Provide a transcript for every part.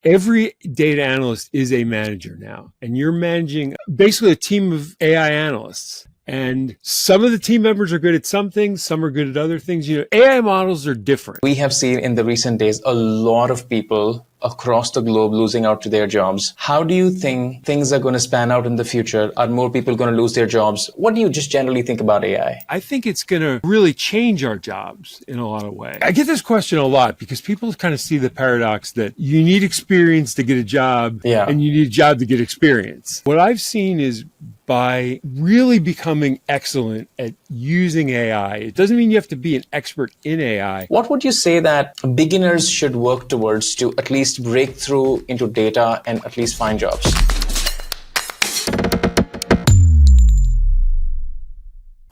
Every data analyst is a manager now, and you're managing basically a team of AI analysts. And some of the team members are good at some things, some are good at other things. AI models are different. We have seen in the recent days a lot of people across the globe losing out to their jobs. How do you think things are going to span out in the future? Are more people going to lose their jobs? What do you just generally think about AI? I think it's going to really change our jobs in a lot of ways. I get this question a lot because people kind of see the paradox that you need experience to get a job and you need a job to get experience. What I've seen is by really becoming excellent at using AI, it doesn't mean you have to be an expert in AI. What would you say that beginners should work towards to at least break through into data and at least find jobs?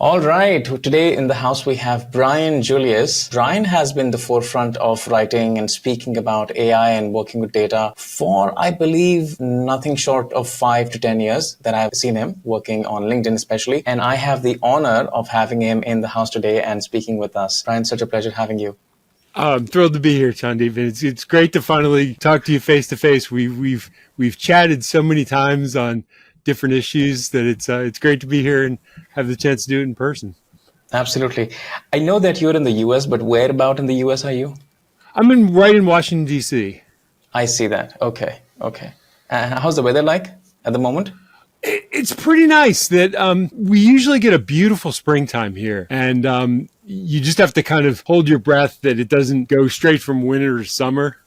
All right. Today in the house, we have Brian Julius. Brian has been the forefront of writing and speaking about AI and working with data for, I believe, nothing short of 5 to 10 years that I've seen him working on LinkedIn especially. And I have the honor of having him in the house today and speaking with us. Brian, such a pleasure having you. I'm thrilled to be here, Chandeep. It's great to finally talk to you face to face. We've chatted so many times on different issues that it's great to be here and have the chance to do it in person. Absolutely. I know that you're in the US, but where about in the US are you? I'm right in Washington, D.C. I see that. Okay. How's the weather like at the moment? It's pretty nice. That we usually get a beautiful springtime here, and you just have to kind of hold your breath that it doesn't go straight from winter to summer.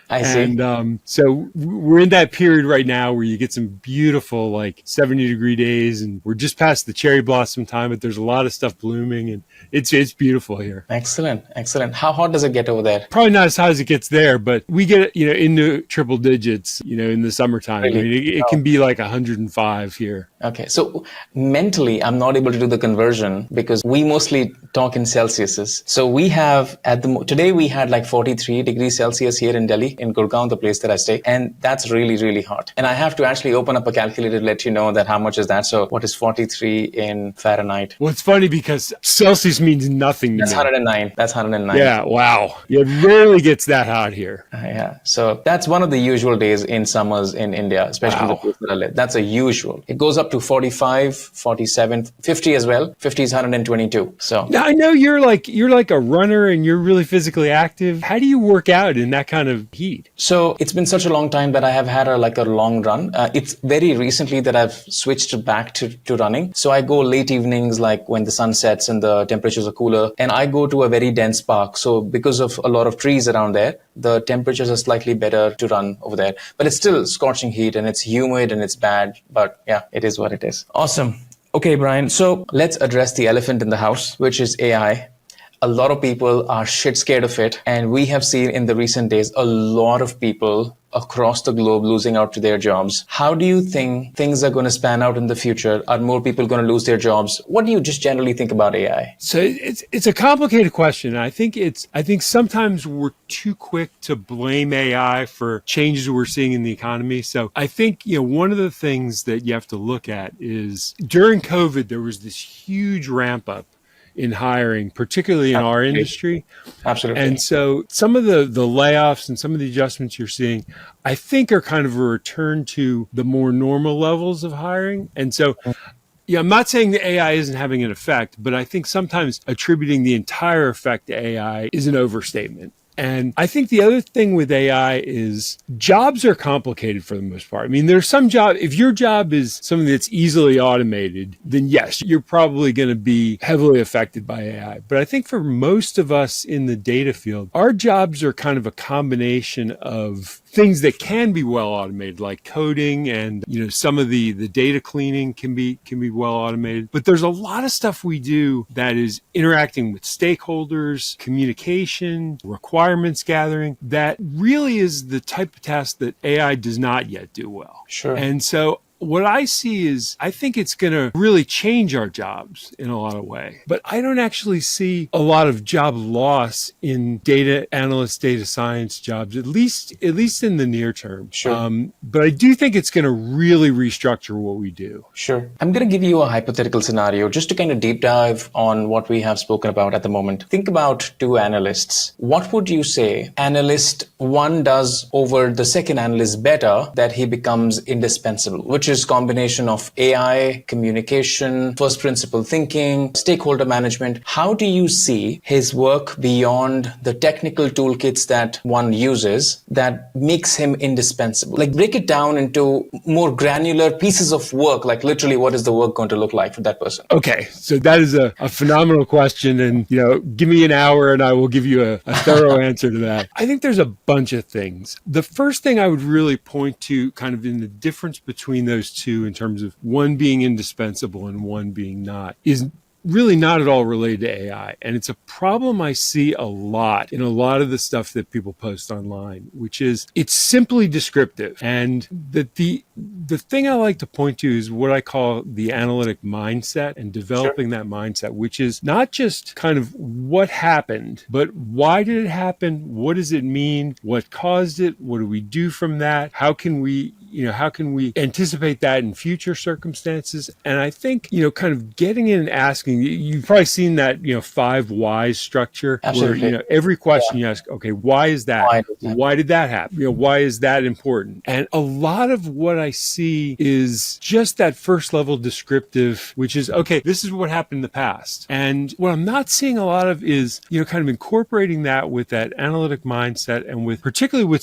I see. And so we're in that period right now where you get some beautiful, like 70-degree days, and we're just past the cherry blossom time, but there's a lot of stuff blooming, and it's beautiful here. Excellent. How hot does it get over there? Probably not as hot as it gets there, but we get into triple digits, in the summertime. Really? I mean, it can be like 105 here. Okay. So mentally, I'm not able to do the conversion because we mostly talk in Celsius. So we have today we had like 43 degrees Celsius here in Delhi, in Gurgaon, the place that I stay. And that's really, really hot. And I have to actually open up a calculator to let you know that how much is that. So what is 43 in Fahrenheit? Well, it's funny because Celsius means nothing to That's me. 109. That's 109. Yeah. Wow. It rarely gets that hot here. Yeah. So that's one of the usual days in summers in India, especially the place that I live. That's a usual. It goes up to 45, 47, 50 as well. 50 is 122. So now I know you're like a runner and you're really physically active. How do you work out in that kind of heat? So it's been such a long time that I have had a long run. It's very recently that I've switched back to running. So I go late evenings, like when the sun sets and the temperatures are cooler, and I go to a very dense park. So because of a lot of trees around there, the temperatures are slightly better to run over there. But it's still scorching heat and it's humid and it's bad. But yeah, it is what it is. Awesome. Okay, Brian. So let's address the elephant in the house, which is AI. A lot of people are shit scared of it. And we have seen in the recent days a lot of people across the globe losing out to their jobs. How do you think things are going to span out in the future? Are more people going to lose their jobs? What do you just generally think about AI? So it's a complicated question. I think sometimes we're too quick to blame AI for changes we're seeing in the economy. So I think, one of the things that you have to look at is during COVID, there was this huge ramp up in hiring, particularly in our industry. Absolutely. And so some of the layoffs and some of the adjustments you're seeing, I think are kind of a return to the more normal levels of hiring. And so, I'm not saying that AI isn't having an effect, but I think sometimes attributing the entire effect to AI is an overstatement. And I think the other thing with AI is jobs are complicated for the most part. I mean, there's some job, if your job is something that's easily automated, then yes, you're probably going to be heavily affected by AI. But I think for most of us in the data field, our jobs are kind of a combination of things that can be well automated, like coding and, some of the data cleaning can be well automated. But there's a lot of stuff we do that is interacting with stakeholders, communication, requirements gathering, that really is the type of task that AI does not yet do well. Sure. And so what I see is I think it's going to really change our jobs in a lot of ways. But I don't actually see a lot of job loss in data analyst, data science jobs, at least in the near term. Sure. But I do think it's going to really restructure what we do. Sure. I'm going to give you a hypothetical scenario just to kind of deep dive on what we have spoken about at the moment. Think about two analysts. What would you say analyst one does over the second analyst better that he becomes indispensable, which is combination of AI, communication, first principle thinking, stakeholder management? How do you see his work beyond the technical toolkits that one uses that makes him indispensable? Like break it down into more granular pieces of work, like literally what is the work going to look like for that person? Okay, so that is a phenomenal question, and give me an hour and I will give you a thorough answer to that. I think there's a bunch of things. The first thing I would really point to kind of in the difference between those two in terms of one being indispensable and one being not is really not at all related to AI. And it's a problem I see a lot in a lot of the stuff that people post online, which is it's simply descriptive. And that the thing I like to point to is what I call the analytic mindset and developing that mindset, which is not just kind of what happened, but why did it happen? What does it mean? What caused it? What do we do from that? How can we anticipate that in future circumstances? And I think, kind of getting in and asking, you've probably seen that, 5 whys structure. Absolutely. Where, every question you ask, okay, why is that? Why did that happen? Why is that important? And a lot of what I see is just that first level descriptive, which is, okay, this is what happened in the past. And what I'm not seeing a lot of is, kind of incorporating that with that analytic mindset and particularly with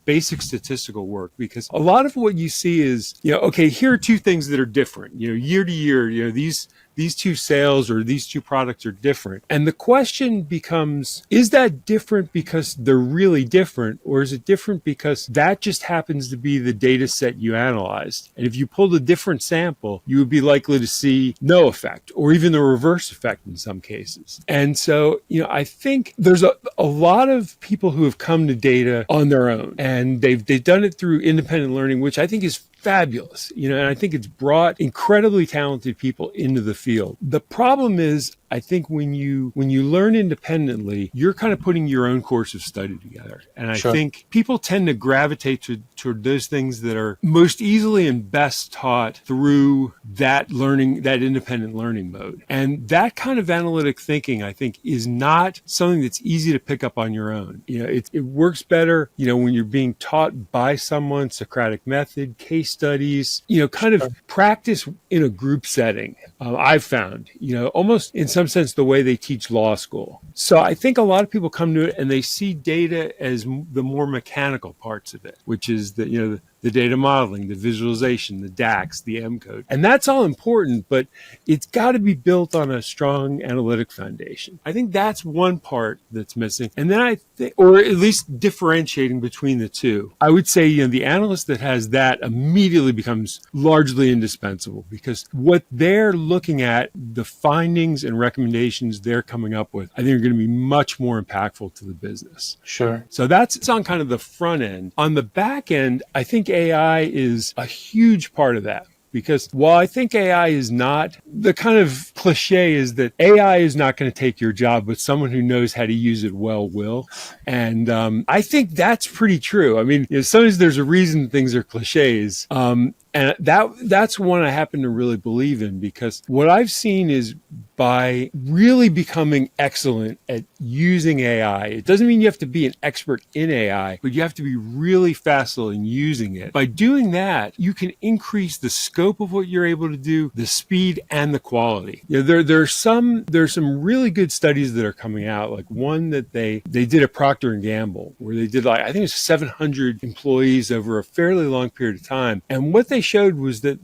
basic statistical work, because a lot of what you see is, okay, here are two things that are different, year to year, these two sales or these two products are different. And the question becomes, is that different because they're really different, or is it different because that just happens to be the data set you analyzed? And if you pulled a different sample, you would be likely to see no effect or even the reverse effect in some cases. And so, I think there's a lot of people who have come to data on their own, and they've done it through independent learning, which I think is fabulous, and I think it's brought incredibly talented people into the field. The problem is, I think when you learn independently, you're kind of putting your own course of study together. And I think people tend to gravitate toward those things that are most easily and best taught through that independent learning mode. And that kind of analytic thinking, I think, is not something that's easy to pick up on your own. It works better, when you're being taught by someone, Socratic method, case studies, kind of practice in a group setting. I've found, almost in some sense, the way they teach law school. So I think a lot of people come to it and they see data as the more mechanical parts of it, which is the data modeling, the visualization, the DAX, the M code. And that's all important, but it's got to be built on a strong analytic foundation. I think that's one part that's missing. And then I think, or at least differentiating between the two, I would say, the analyst that has that immediately becomes largely indispensable, because what they're looking at, the findings and recommendations they're coming up with, I think are going to be much more impactful to the business. Sure. So it's on kind of the front end. On the back end, I think AI is a huge part of that. Because while I think AI is not, the kind of cliche is that AI is not going to take your job, but someone who knows how to use it well will. And I think that's pretty true. I mean, sometimes there's a reason things are cliches. And that's one I happen to really believe in, because what I've seen is by really becoming excellent at using AI, it doesn't mean you have to be an expert in AI, but you have to be really facile in using it. By doing that, you can increase the scope of what you're able to do, the speed and the quality. There's some really good studies that are coming out, like one that they did at Procter & Gamble, where they did I think it was 700 employees over a fairly long period of time. And what they showed was that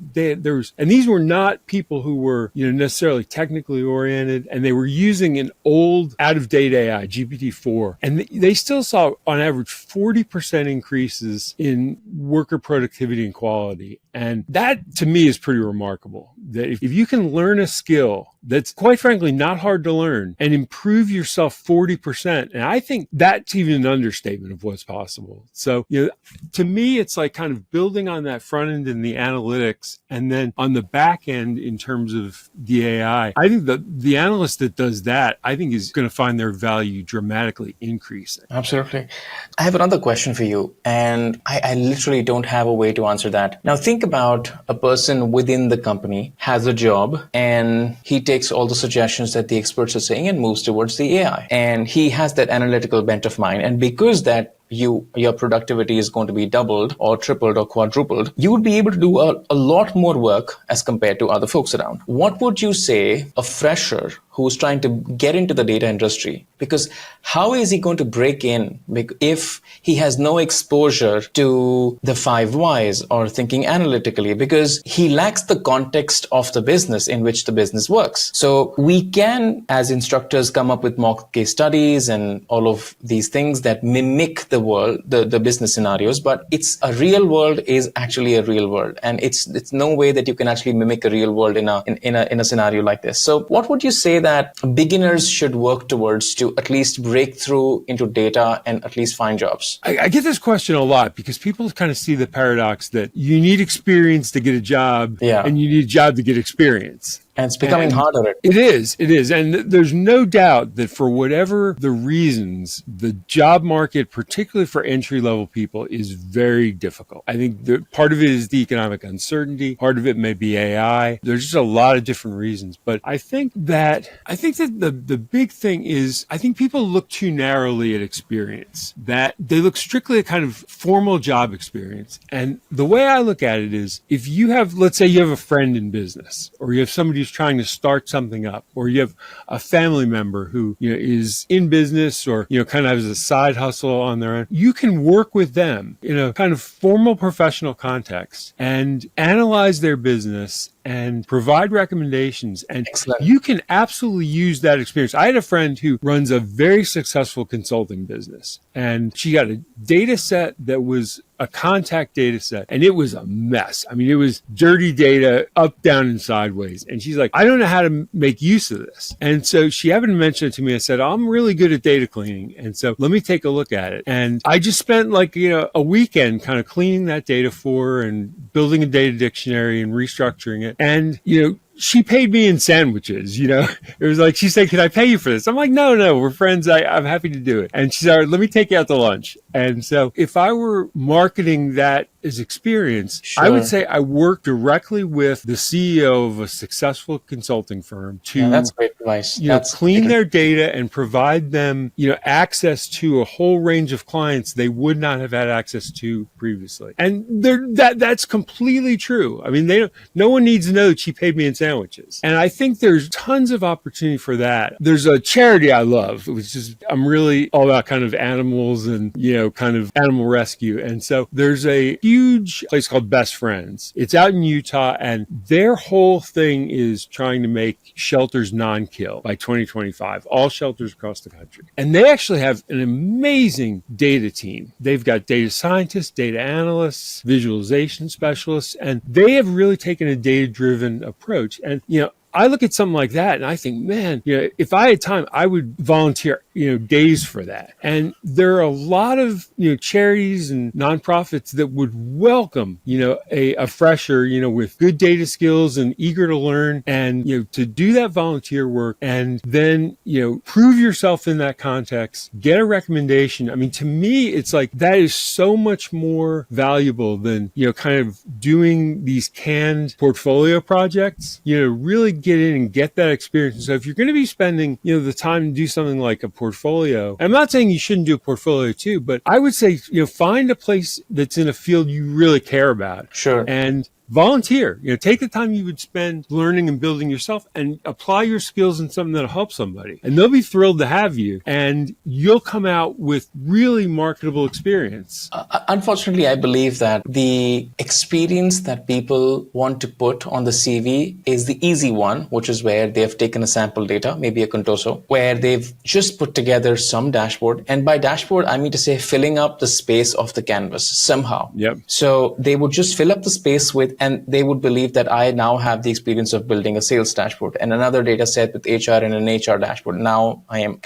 and these were not people who were necessarily technically oriented, and they were using an old out-of-date AI, GPT-4, and they still saw on average 40% increases in worker productivity and quality. And that to me is pretty remarkable, that if you can learn a skill that's quite frankly not hard to learn and improve yourself 40%. And I think that's even an understatement of what's possible. So, to me, it's like kind of building on that front end in the analytics, and then on the back end in terms of the AI. I think the analyst that does that, I think is going to find their value dramatically increasing. Absolutely. I have another question for you, and I literally don't have a way to answer that. Now, think about a person within the company has a job, and he takes all the suggestions that the experts are saying and moves towards the AI. And he has that analytical bent of mind. And because that your productivity is going to be doubled or tripled or quadrupled, you would be able to do a lot more work as compared to other folks around. What would you say a fresher who's trying to get into the data industry? Because how is he going to break in if he has no exposure to the 5 whys or thinking analytically, because he lacks the context of the business in which the business works? So we can, as instructors, come up with mock case studies and all of these things that mimic the world, the business scenarios, but it's a real world is actually a real world. And it's no way that you can actually mimic a real world in a scenario like this. So what would you say that beginners should work towards to at least break through into data and at least find jobs? I get this question a lot because people kind of see the paradox that you need experience to get a job, and you need a job to get experience. And it's becoming harder. It is. And there's no doubt that for whatever the reasons, the job market, particularly for entry-level people, is very difficult. I think part of it is the economic uncertainty. Part of it may be AI. There's just a lot of different reasons. But I think that the big thing is, I think people look too narrowly at experience, that they look strictly at kind of formal job experience. And the way I look at it is, if you have, let's say you have a friend in business, or you have somebody who's trying to start something up, or you have a family member who is in business or kind of has a side hustle on their own, you can work with them in a kind of formal professional context and analyze their business and provide recommendations. And you can absolutely use that experience. I had a friend who runs a very successful consulting business, and she got a data set that was a contact data set, and it was a mess. I mean, it was dirty data up, down, and sideways. And she's like, I don't know how to make use of this. And so she happened to mention it to me. I said, I'm really good at data cleaning. And so let me take a look at it. And I just spent a weekend kind of cleaning that data for her and building a data dictionary and restructuring it. And, she paid me in sandwiches, It was like, she said, can I pay you for this? I'm like, no, we're friends. I'm happy to do it. And she said, let me take you out to lunch. And so if I were marketing that as experience, I would say I work directly with the CEO of a successful consulting firm to that's great advice. Clean their data and provide them, access to a whole range of clients they would not have had access to previously. And that's completely true. I mean, no one needs to know that she paid me in sandwiches. And I think there's tons of opportunity for that. There's a charity I love, which is, I'm really all about kind of animals and, kind of animal rescue. And so there's a huge place called Best Friends. It's out in Utah, and their whole thing is trying to make shelters non-kill by 2025, all shelters across the country. And they actually have an amazing data team. They've got data scientists, data analysts, visualization specialists, and they have really taken a data-driven approach. And, I look at something like that and I think, man, if I had time, I would volunteer, days for that. And there are a lot of, charities and nonprofits that would welcome, a fresher, with good data skills and eager to learn and, to do that volunteer work and then, prove yourself in that context, get a recommendation. I mean, to me, it's like that is so much more valuable than, kind of doing these canned portfolio projects, really get in and get that experience. And so if you're going to be spending, the time to do something like a portfolio, I'm not saying you shouldn't do a portfolio too, but I would say, find a place that's in a field you really care about. Sure. And volunteer, take the time you would spend learning and building yourself and apply your skills in something that'll help somebody. And they'll be thrilled to have you. And you'll come out with really marketable experience. Unfortunately, I believe that the experience that people want to put on the CV is the easy one, which is where they've taken a sample data, maybe a Contoso, where they've just put together some dashboard. And by dashboard, I mean to say filling up the space of the canvas somehow. Yep. So they would just fill up the space with and they would believe that I now have the experience of building a sales dashboard and another data set with HR and an HR dashboard. Now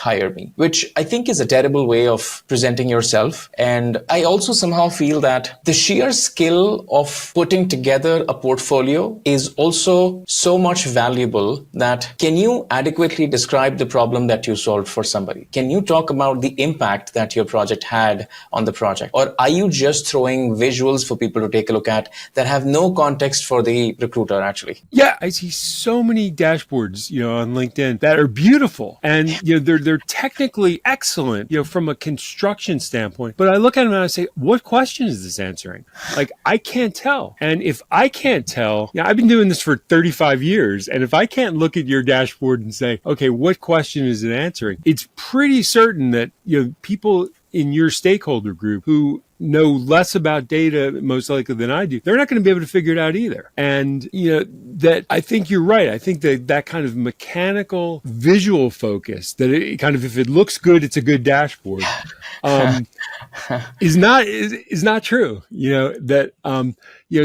hire me, which I think is a terrible way of presenting yourself. And I also somehow feel that the sheer skill of putting together a portfolio is also so much valuable that can you adequately describe the problem that you solved for somebody? Can you talk about the impact that your project had on the project? Or are you just throwing visuals for people to take a look at that have no context for the recruiter actually? Yeah, I see so many dashboards, on LinkedIn that are beautiful and, they're technically excellent, from a construction standpoint. But I look at them and I say, what question is this answering? Like, I can't tell. And if I can't tell, I've been doing this for 35 years. And if I can't look at your dashboard and say, okay, what question is it answering? It's pretty certain that, people in your stakeholder group who know less about data most likely than I do, they're not going to be able to figure it out either. And, that I think you're right. I think that kind of mechanical visual focus that it kind of, if it looks good, it's a good dashboard, is not true.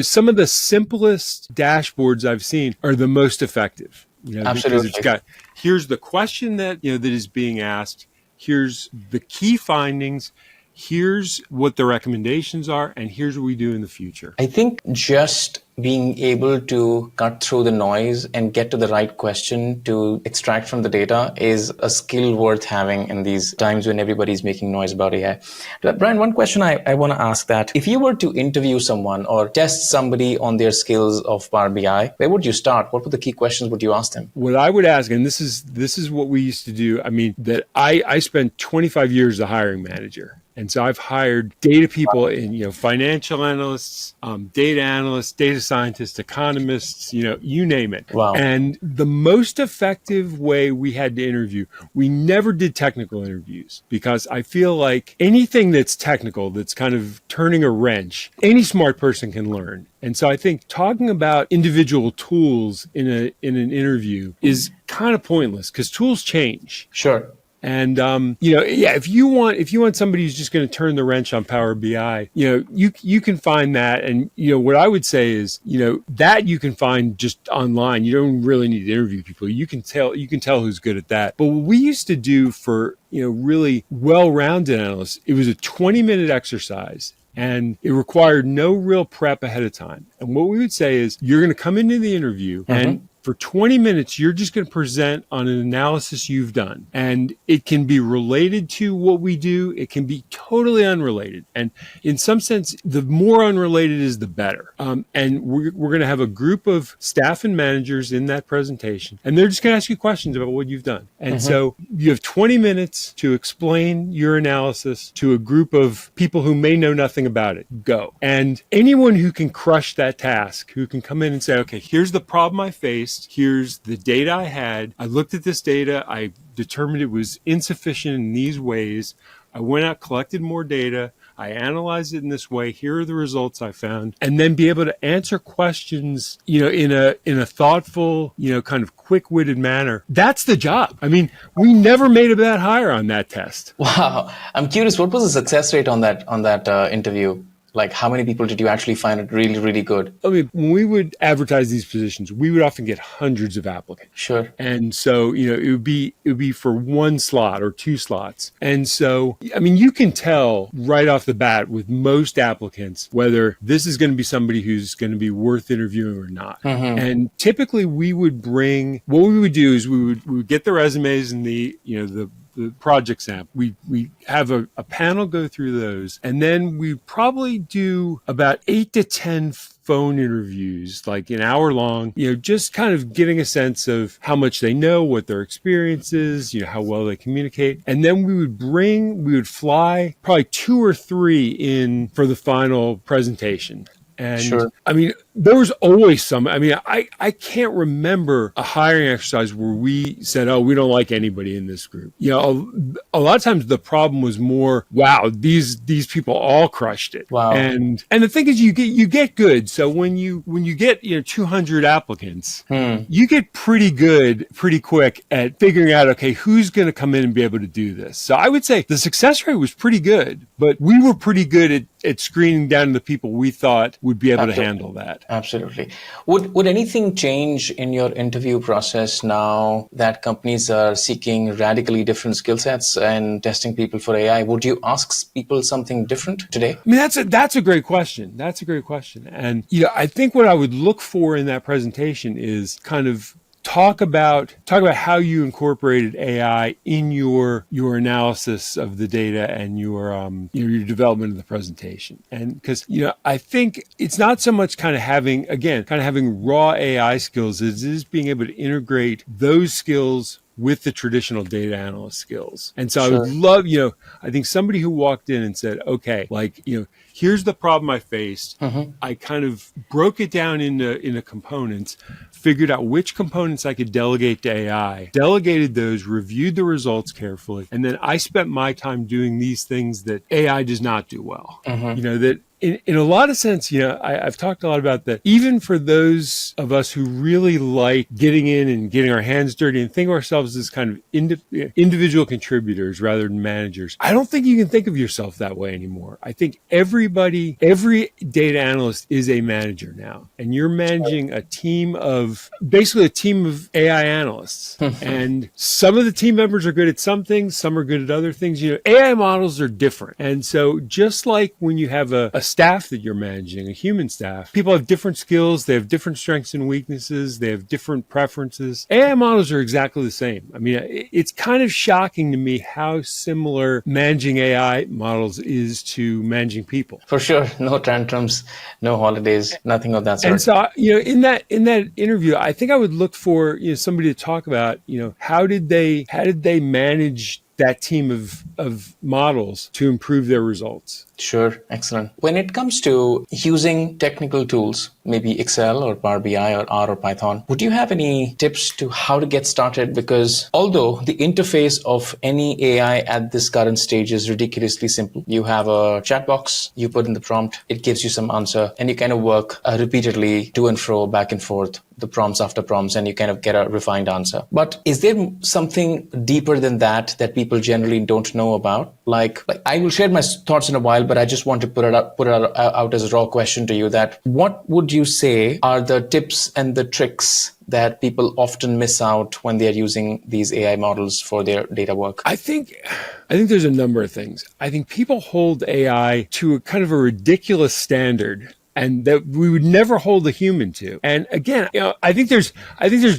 Some of the simplest dashboards I've seen are the most effective, Absolutely. because it's got, here's the question that is being asked. Here's the key findings. Here's what the recommendations are, and here's what we do in the future. I think just being able to cut through the noise and get to the right question to extract from the data is a skill worth having in these times when everybody's making noise about AI. But Brian, one question I want to ask that if you were to interview someone or test somebody on their skills of Power BI, where would you start? What were the key questions would you ask them? What I would ask, and this is what we used to do. That I spent 25 years as a hiring manager. And so I've hired data people in, financial analysts, data analysts, data scientists, economists, you name it. Wow. And the most effective way we had to interview, we never did technical interviews because I feel like anything that's technical, that's kind of turning a wrench, any smart person can learn. And so I think talking about individual tools in an interview is kind of pointless because tools change. Sure. And, if you want somebody who's just going to turn the wrench on Power BI, you can find that. And, what I would say is, that you can find just online. You don't really need to interview people. You can tell who's good at that. But what we used to do for, really well-rounded analysts, it was a 20-minute exercise. And it required no real prep ahead of time. And what we would say is, you're going to come into the interview and for 20 minutes, you're just going to present on an analysis you've done. And it can be related to what we do. It can be totally unrelated. And in some sense, the more unrelated is the better. And we're going to have a group of staff and managers in that presentation. And they're just going to ask you questions about what you've done. And so you have 20 minutes to explain your analysis to a group of people who may know nothing about it. Go. And anyone who can crush that task, who can come in and say, okay, here's the problem I faced. Here's the data I had. I looked at this data. I determined it was insufficient in these ways. I went out, collected more data. I analyzed it in this way. Here are the results I found. And then be able to answer questions, in a thoughtful, kind of quick-witted manner. That's the job. We never made a bad hire on that test. Wow. I'm curious, what was the success rate on that interview? Like, how many people did you actually find it really, really good? When we would advertise these positions, we would often get hundreds of applicants. Sure. And so, it would be for one slot or two slots. And so, you can tell right off the bat with most applicants whether this is going to be somebody who's going to be worth interviewing or not. And typically what we would do is we would get the resumes and the project sample. We have a panel go through those, and then we probably do about 8 to 10 phone interviews, like an hour long, just kind of getting a sense of how much they know, what their experience is, how well they communicate. And then we would fly probably 2 or 3 in for the final presentation. And sure. There was always some, I can't remember a hiring exercise where we said, oh, we don't like anybody in this group. A lot of times the problem was more, wow, these people all crushed it. Wow. And the thing is you get good. So when you get, 200 applicants, you get pretty good, pretty quick at figuring out, okay, who's going to come in and be able to do this. So I would say the success rate was pretty good, but we were pretty good at it's screening down the people we thought would be able to Absolutely. handle that. Absolutely. Would anything change in your interview process now that companies are seeking radically different skill sets and testing people for AI? Would you ask people something different today? I mean, that's a great question. That's a great question. And, I think what I would look for in that presentation is kind of talk about how you incorporated AI in your analysis of the data and your development of the presentation. And because I think it's not so much kind of having raw AI skills as it is being able to integrate those skills with the traditional data analyst skills. And so I would love, I think somebody who walked in and said, okay, here's the problem I faced. I kind of broke it down into components, figured out which components I could delegate to AI, delegated those, reviewed the results carefully, and then I spent my time doing these things that AI does not do well. That in a lot of sense, I've talked a lot about that. Even for those of us who really like getting in and getting our hands dirty and think of ourselves as kind of individual contributors rather than managers, I don't think you can think of yourself that way anymore. I think every data analyst is a manager now, and you're managing basically a team of AI analysts. And some of the team members are good at some things, some are good at other things. AI models are different. And so just like when you have a staff that you're managing, a human staff, people have different skills, they have different strengths and weaknesses, they have different preferences. AI models are exactly the same. I mean, it's kind of shocking to me how similar managing AI models is to managing people. For sure. No tantrums, no holidays, nothing of that sort. And so, in that interview, I think I would look for, somebody to talk about, how did they manage that team of models to improve their results? Sure. Excellent. When it comes to using technical tools, maybe Excel or Power BI or R or Python, would you have any tips to how to get started? Because although the interface of any AI at this current stage is ridiculously simple, you have a chat box, you put in the prompt, it gives you some answer, and you kind of work repeatedly to and fro, back and forth, the prompts after prompts, and you kind of get a refined answer. But is there something deeper than that people generally don't know about? Like I will share my thoughts in a while, but I just want to put it out as a raw question to you, that what would you say are the tips and the tricks that people often miss out when they are using these AI models for their data work? I think there's a number of things. I think people hold AI to a kind of a ridiculous standard, and that we would never hold a human to. And again, I think there's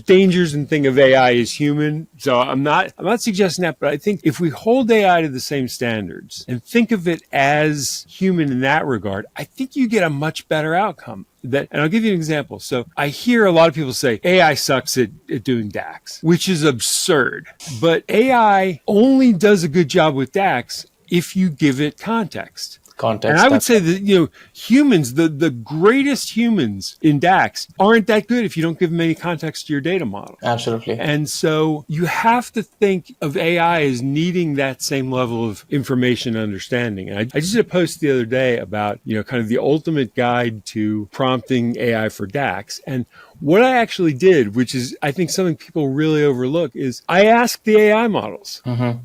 dangers in thinking of AI as human. So I'm not suggesting that, but I think if we hold AI to the same standards and think of it as human in that regard, I think you get a much better outcome. And I'll give you an example. So I hear a lot of people say AI sucks at doing DAX, which is absurd. But AI only does a good job with DAX if you give it context. And I would say that, humans, the greatest humans in DAX aren't that good if you don't give them any context to your data model. Absolutely. And so you have to think of AI as needing that same level of information and understanding. And I just did a post the other day about, kind of the ultimate guide to prompting AI for DAX. And what I actually did, which is, I think, something people really overlook, is I asked the AI models.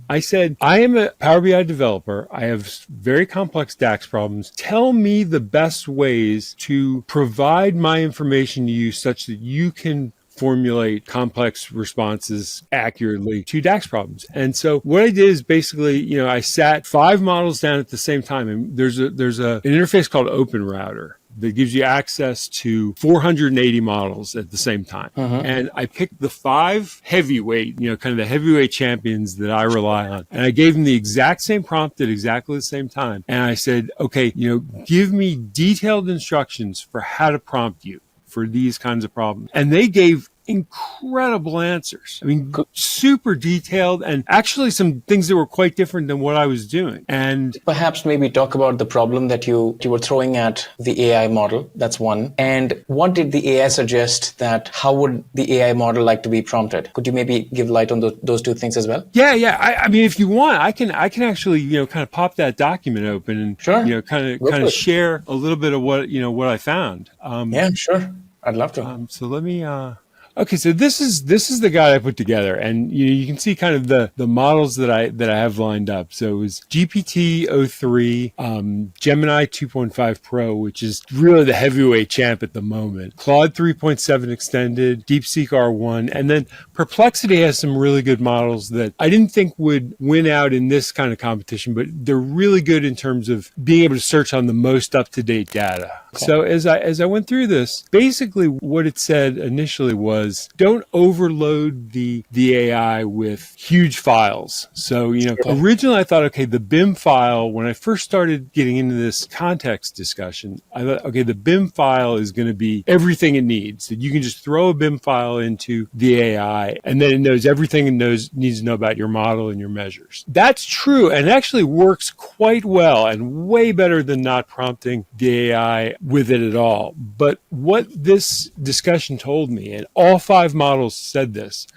I said, I am a Power BI developer. I have very complex DAX problems. Tell me the best ways to provide my information to you such that you can formulate complex responses accurately to DAX problems. And so what I did is basically, I sat 5 models down at the same time. And there's an interface called Open Router that gives you access to 480 models at the same time. And I picked the 5 heavyweight, kind of the heavyweight champions that I rely on. And I gave them the exact same prompt at exactly the same time. And I said, okay, give me detailed instructions for how to prompt you for these kinds of problems. And they gave incredible answers. I mean, super detailed, and actually some things that were quite different than what I was doing. And perhaps maybe talk about the problem that you were throwing at the AI model. That's one. And what did the AI suggest, that how would the AI model like to be prompted? Could you maybe give light on those two things as well? Yeah. I mean, if you want, I can actually, kind of pop that document open and, sure. kind of share a little bit of what I found. Yeah, sure. I'd love to. So let me, Okay, so this is the guide I put together, and you can see kind of the models that I have lined up. So it was GPT-3, Gemini 2.5 Pro, which is really the heavyweight champ at the moment, Claude 3.7 Extended, DeepSeek R1, and then Perplexity has some really good models that I didn't think would win out in this kind of competition, but they're really good in terms of being able to search on the most up-to-date data. Okay. So as I went through this, basically what it said initially was, don't overload the AI with huge files. So, originally I thought, okay, the BIM file, when I first started getting into this context discussion, I thought, okay, the BIM file is going to be everything it needs. That you can just throw a BIM file into the AI and then it knows everything it needs to know about your model and your measures. That's true and actually works quite well and way better than not prompting the AI with it at all. But what this discussion told me, and all 5 models said this,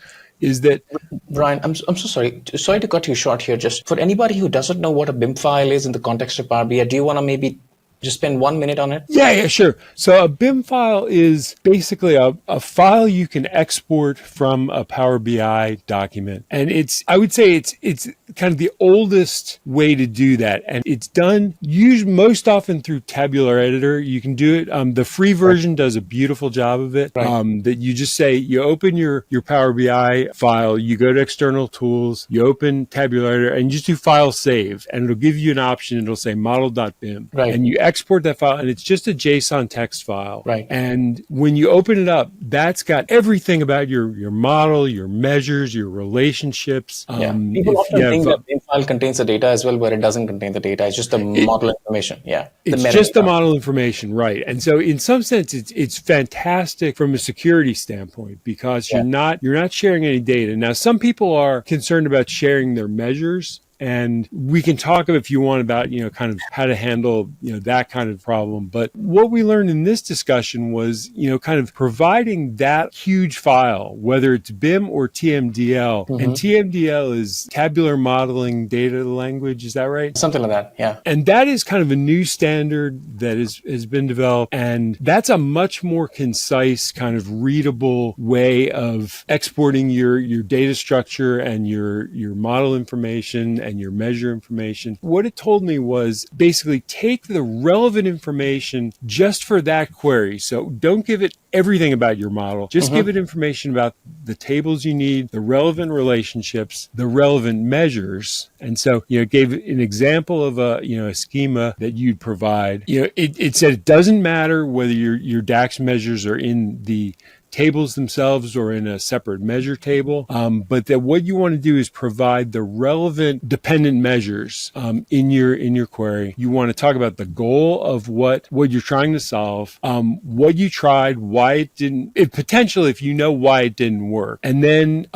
is that... Brian, I'm so sorry. Sorry to cut you short here. Just for anybody who doesn't know what a BIM file is in the context of Power BI, do you want to maybe just spend 1 minute on it? Yeah, sure. So a BIM file is basically a file you can export from a Power BI document. And I would say it's kind of the oldest way to do that. And it's done most often through Tabular Editor. You can do it. The free version does a beautiful job of it. Right. That you just say, you open your Power BI file, you go to external tools, you open Tabular Editor, and you just do file save. And it'll give you an option. It'll say model.bim. Right. And you export that file, and it's just a JSON text file. Right. And when you open it up, that's got everything about your model, your measures, your relationships. People often think that BIM file contains the data as well, where it doesn't contain the data. It's just the model information. It's just the model information, right? And so, in some sense, it's fantastic from a security standpoint because you're not sharing any data. Now, some people are concerned about sharing their measures. And we can talk, if you want, about, kind of how to handle, that kind of problem. But what we learned in this discussion was, kind of providing that huge file, whether it's BIM or TMDL. Mm-hmm. And TMDL is tabular modeling data language. Is that right? Something like that, yeah. And that is kind of a new standard that has been developed. And that's a much more concise, kind of readable way of exporting your data structure and your model information and your measure information. What it told me was basically take the relevant information just for that query. So don't give it everything about your model. Just give it information about the tables you need, the relevant relationships, the relevant measures. And so, it gave an example of a schema that you'd provide. It said it doesn't matter whether your DAX measures are in the tables themselves or in a separate measure table, but that what you want to do is provide the relevant dependent measures in your query. You want to talk about the goal of what you're trying to solve, what you tried, why it didn't, potentially if you know why it didn't work. And then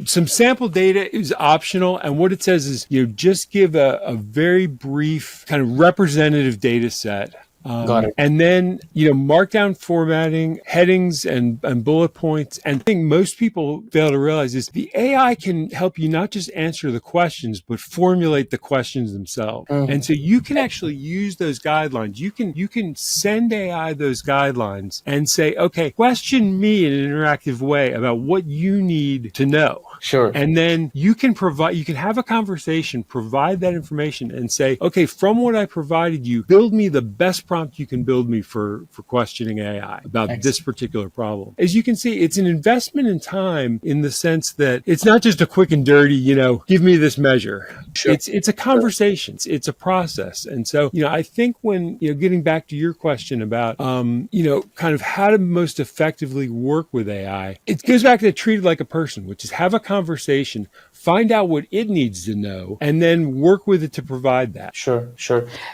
some sample data is optional, and what it says is just give a very brief kind of representative data set. Got it. And then, markdown formatting, headings and bullet points. And the thing most people fail to realize is the AI can help you not just answer the questions, but formulate the questions themselves. Mm-hmm. And so you can actually use those guidelines. You can send AI those guidelines and say, okay, question me in an interactive way about what you need to know. Sure. And then you can have a conversation, provide that information and say, okay, from what I provided you, build me the best prompt you can build me for questioning AI about this particular problem. As you can see, it's an investment in time in the sense that it's not just a quick and dirty, give me this measure. Sure. It's a conversation. It's a process. And so, I think when, getting back to your question about, kind of how to most effectively work with AI, it goes back to treat it like a person, which is have a conversation, find out what it needs to know, and then work with it to provide that. Sure.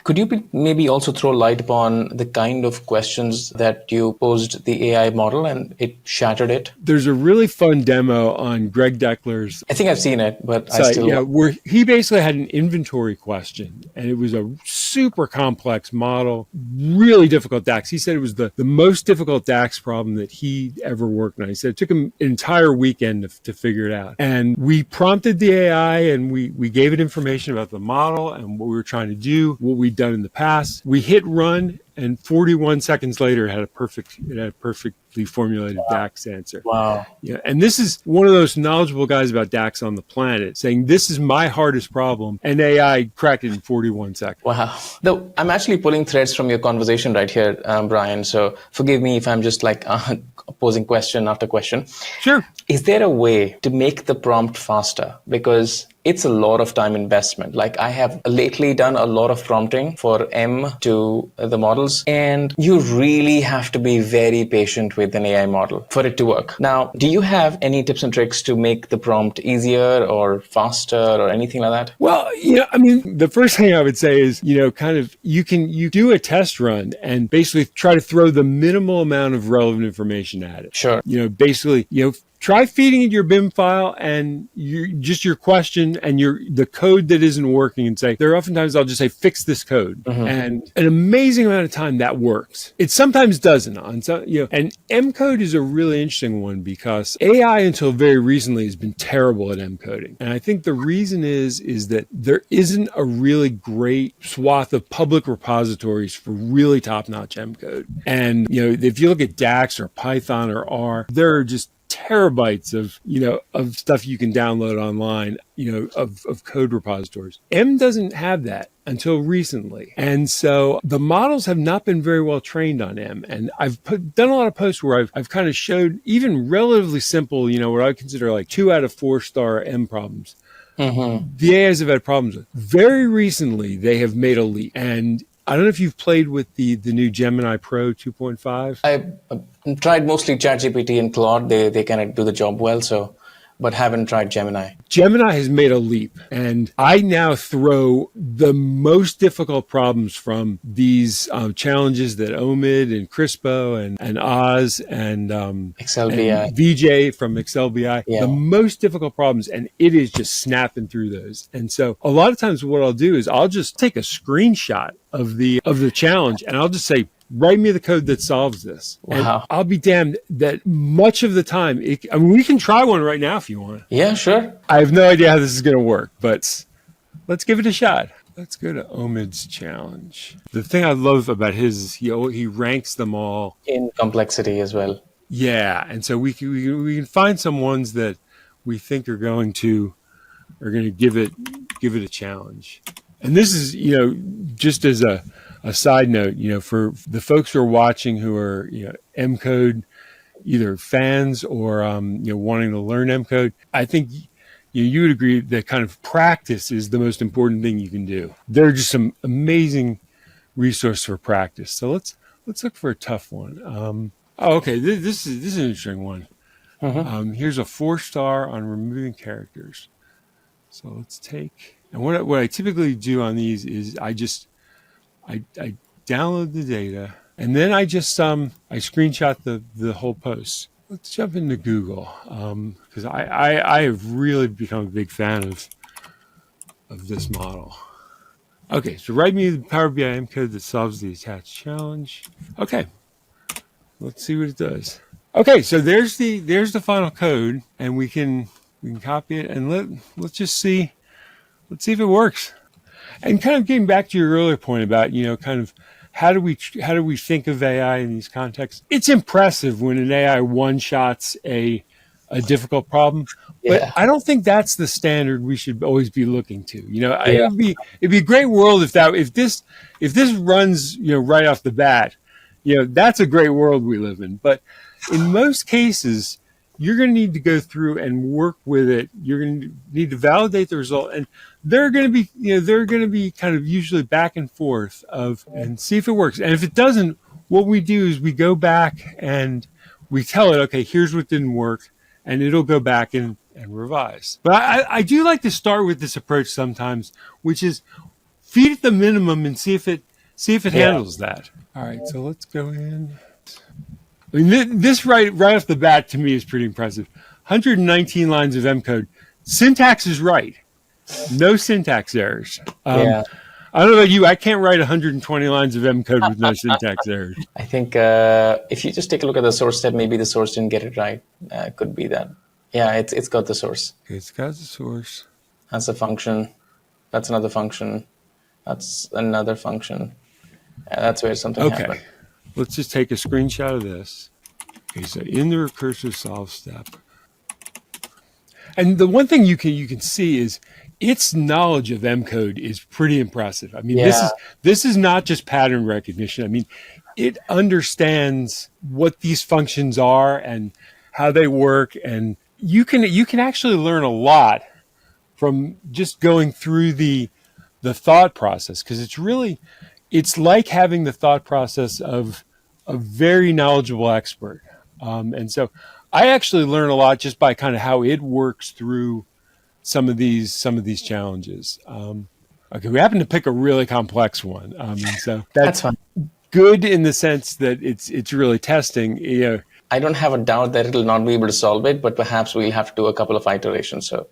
Could you maybe also throw light upon the kind of questions that you posed the AI model and it shattered it? There's a really fun demo on Greg Deckler's. I think I've seen it, but I still... where he basically had an inventory question, and it was a super complex model, really difficult DAX. He said it was the most difficult DAX problem that he ever worked on. He said it took him an entire weekend to figure it out. And we prompted the AI and we gave it information about the model and what we were trying to do, what we'd done in the past. We hit run run, and 41 seconds later, it had a perfectly formulated DAX answer. Wow. Yeah, and this is one of those knowledgeable guys about DAX on the planet saying, this is my hardest problem, and AI cracked it in 41 seconds. Wow. Though I'm actually pulling threads from your conversation right here, Brian. So forgive me if I'm just like posing question after question. Sure. Is there a way to make the prompt faster? Because it's a lot of time investment. Like I have lately done a lot of prompting for M to the models, and you really have to be very patient with an AI model for it to work. Now, do you have any tips and tricks to make the prompt easier or faster or anything like that? Well, I mean, the first thing I would say is, you do a test run and basically try to throw the minimal amount of relevant information at it. Sure. Try feeding it your BIM file and your question and the code that isn't working, and say, there are oftentimes I'll just say, fix this code. Mm-hmm. And an amazing amount of time that works. It sometimes doesn't. And M code is a really interesting one because AI until very recently has been terrible at M coding. And I think the reason is that there isn't a really great swath of public repositories for really top-notch M code. And, if you look at DAX or Python or R, there are just terabytes of stuff you can download online, of code repositories. M doesn't have that until recently. And so the models have not been very well trained on M. And I've done a lot of posts where I've kind of showed even relatively simple, what I consider like 2 out of 4 star M problems. Mm-hmm. The AIs have had problems with. Very recently, they have made a leap. And I don't know if you've played with the new Gemini Pro 2.5. I tried mostly ChatGPT and Claude. They kind of do the job well, but haven't tried Gemini. Gemini has made a leap, and I now throw the most difficult problems from these challenges that Omid and Crispo and Oz and XLBI. And VJ from XLBI, yeah. The most difficult problems, and it is just snapping through those. And so a lot of times what I'll do is I'll just take a screenshot of the challenge, and I'll just say, write me the code that solves this. Wow. And I'll be damned that much of the time, we can try one right now if you want. Yeah, sure. I have no idea how this is going to work, but let's give it a shot. Let's go to Omid's challenge. The thing I love about his is he ranks them all in complexity as well. Yeah, and so we can find some ones that we think are going to give it a challenge. And this is, just as a side note, for the folks who are watching who are, M code, either fans or, wanting to learn M code, I think you would agree that kind of practice is the most important thing you can do. There are just some amazing resources for practice. So let's look for a tough one. Okay, this is an interesting one. Mm-hmm. Here's a 4-star on removing characters. So let's take. And what I typically do on these is I download the data, and then I just I screenshot the whole post. Let's jump into Google, because I have really become a big fan of this model. Okay, so write me the Power BI M code that solves the attached challenge. Okay, let's see what it does. Okay, so there's the final code, and we can copy it, and let's just see. Let's see if it works. And kind of getting back to your earlier point about, kind of how do we think of AI in these contexts? It's impressive when an AI one-shots a difficult problem, but I don't think that's the standard we should always be looking to. It'd be a great world if this runs, right off the bat. That's a great world we live in. But in most cases, you're going to need to go through and work with it. You're going to need to validate the result, and they're going to be kind of usually back and forth and see if it works. And if it doesn't, what we do is we go back and we tell it, okay, here's what didn't work, and it'll go back and revise. But I do like to start with this approach sometimes, which is feed it the minimum and see if it handles that. All right, so let's go in. I mean, this right off the bat to me is pretty impressive. 119 lines of M code. Syntax is right. No syntax errors. I don't know about you. I can't write 120 lines of M code with no syntax errors. I think if you just take a look at the source step, maybe the source didn't get it right. Could be that. Yeah, it's got the source. It's got the source. That's a function. That's another function. That's another function. That's where something Okay, happened. let's just take a screenshot of this. Okay, so in the recursive solve step, and the one thing you can see is its knowledge of M code is pretty impressive. I mean, Yeah. this is not just pattern recognition. I mean, it understands what these functions are and how they work, and you can actually learn a lot from just going through the thought process, because it's like having the thought process of a very knowledgeable expert. And so I actually learn a lot just by kind of how it works through some of these challenges. Okay, we happen to pick a really complex one, and so That's that's fine. good in the sense that it's really testing. You know, I don't have a doubt that it'll not be able to solve it, but perhaps we'll have to do a couple of iterations. So,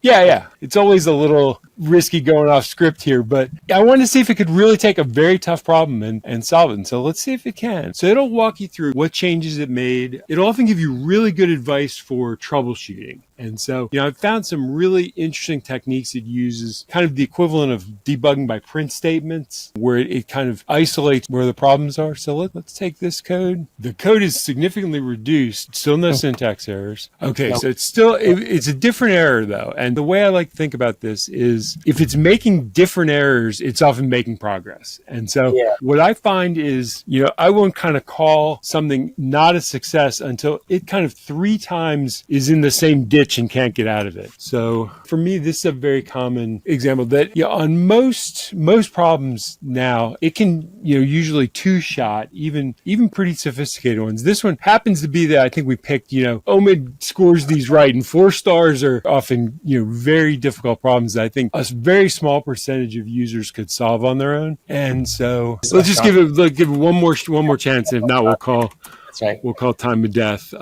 yeah. It's always a little risky going off script here, but I wanted to see if it could really take a very tough problem and solve it. And so let's see if it can. So it'll walk you through what changes it made. It'll often give you really good advice for troubleshooting. And so, I've found some really interesting techniques it uses, kind of the equivalent of debugging by print statements, where it kind of isolates where the problems are. So let's take this code. The code is significantly reduced, still no syntax errors. Okay, so it's a different error though. And the way I like to think about this is if it's making different errors, it's often making progress. And so what I find is, I won't kind of call something not a success until it kind of 3 times is in the same ditch and can't get out of it. So for me, this is a very common example that on most problems now, it can usually 2-shot, even pretty sophisticated ones. This one happens to be that I think we picked, Omid scores these right, and 4 stars are often very difficult problems that I think a very small percentage of users could solve on their own. And so let's just give it one more chance. If not, we'll call time of death.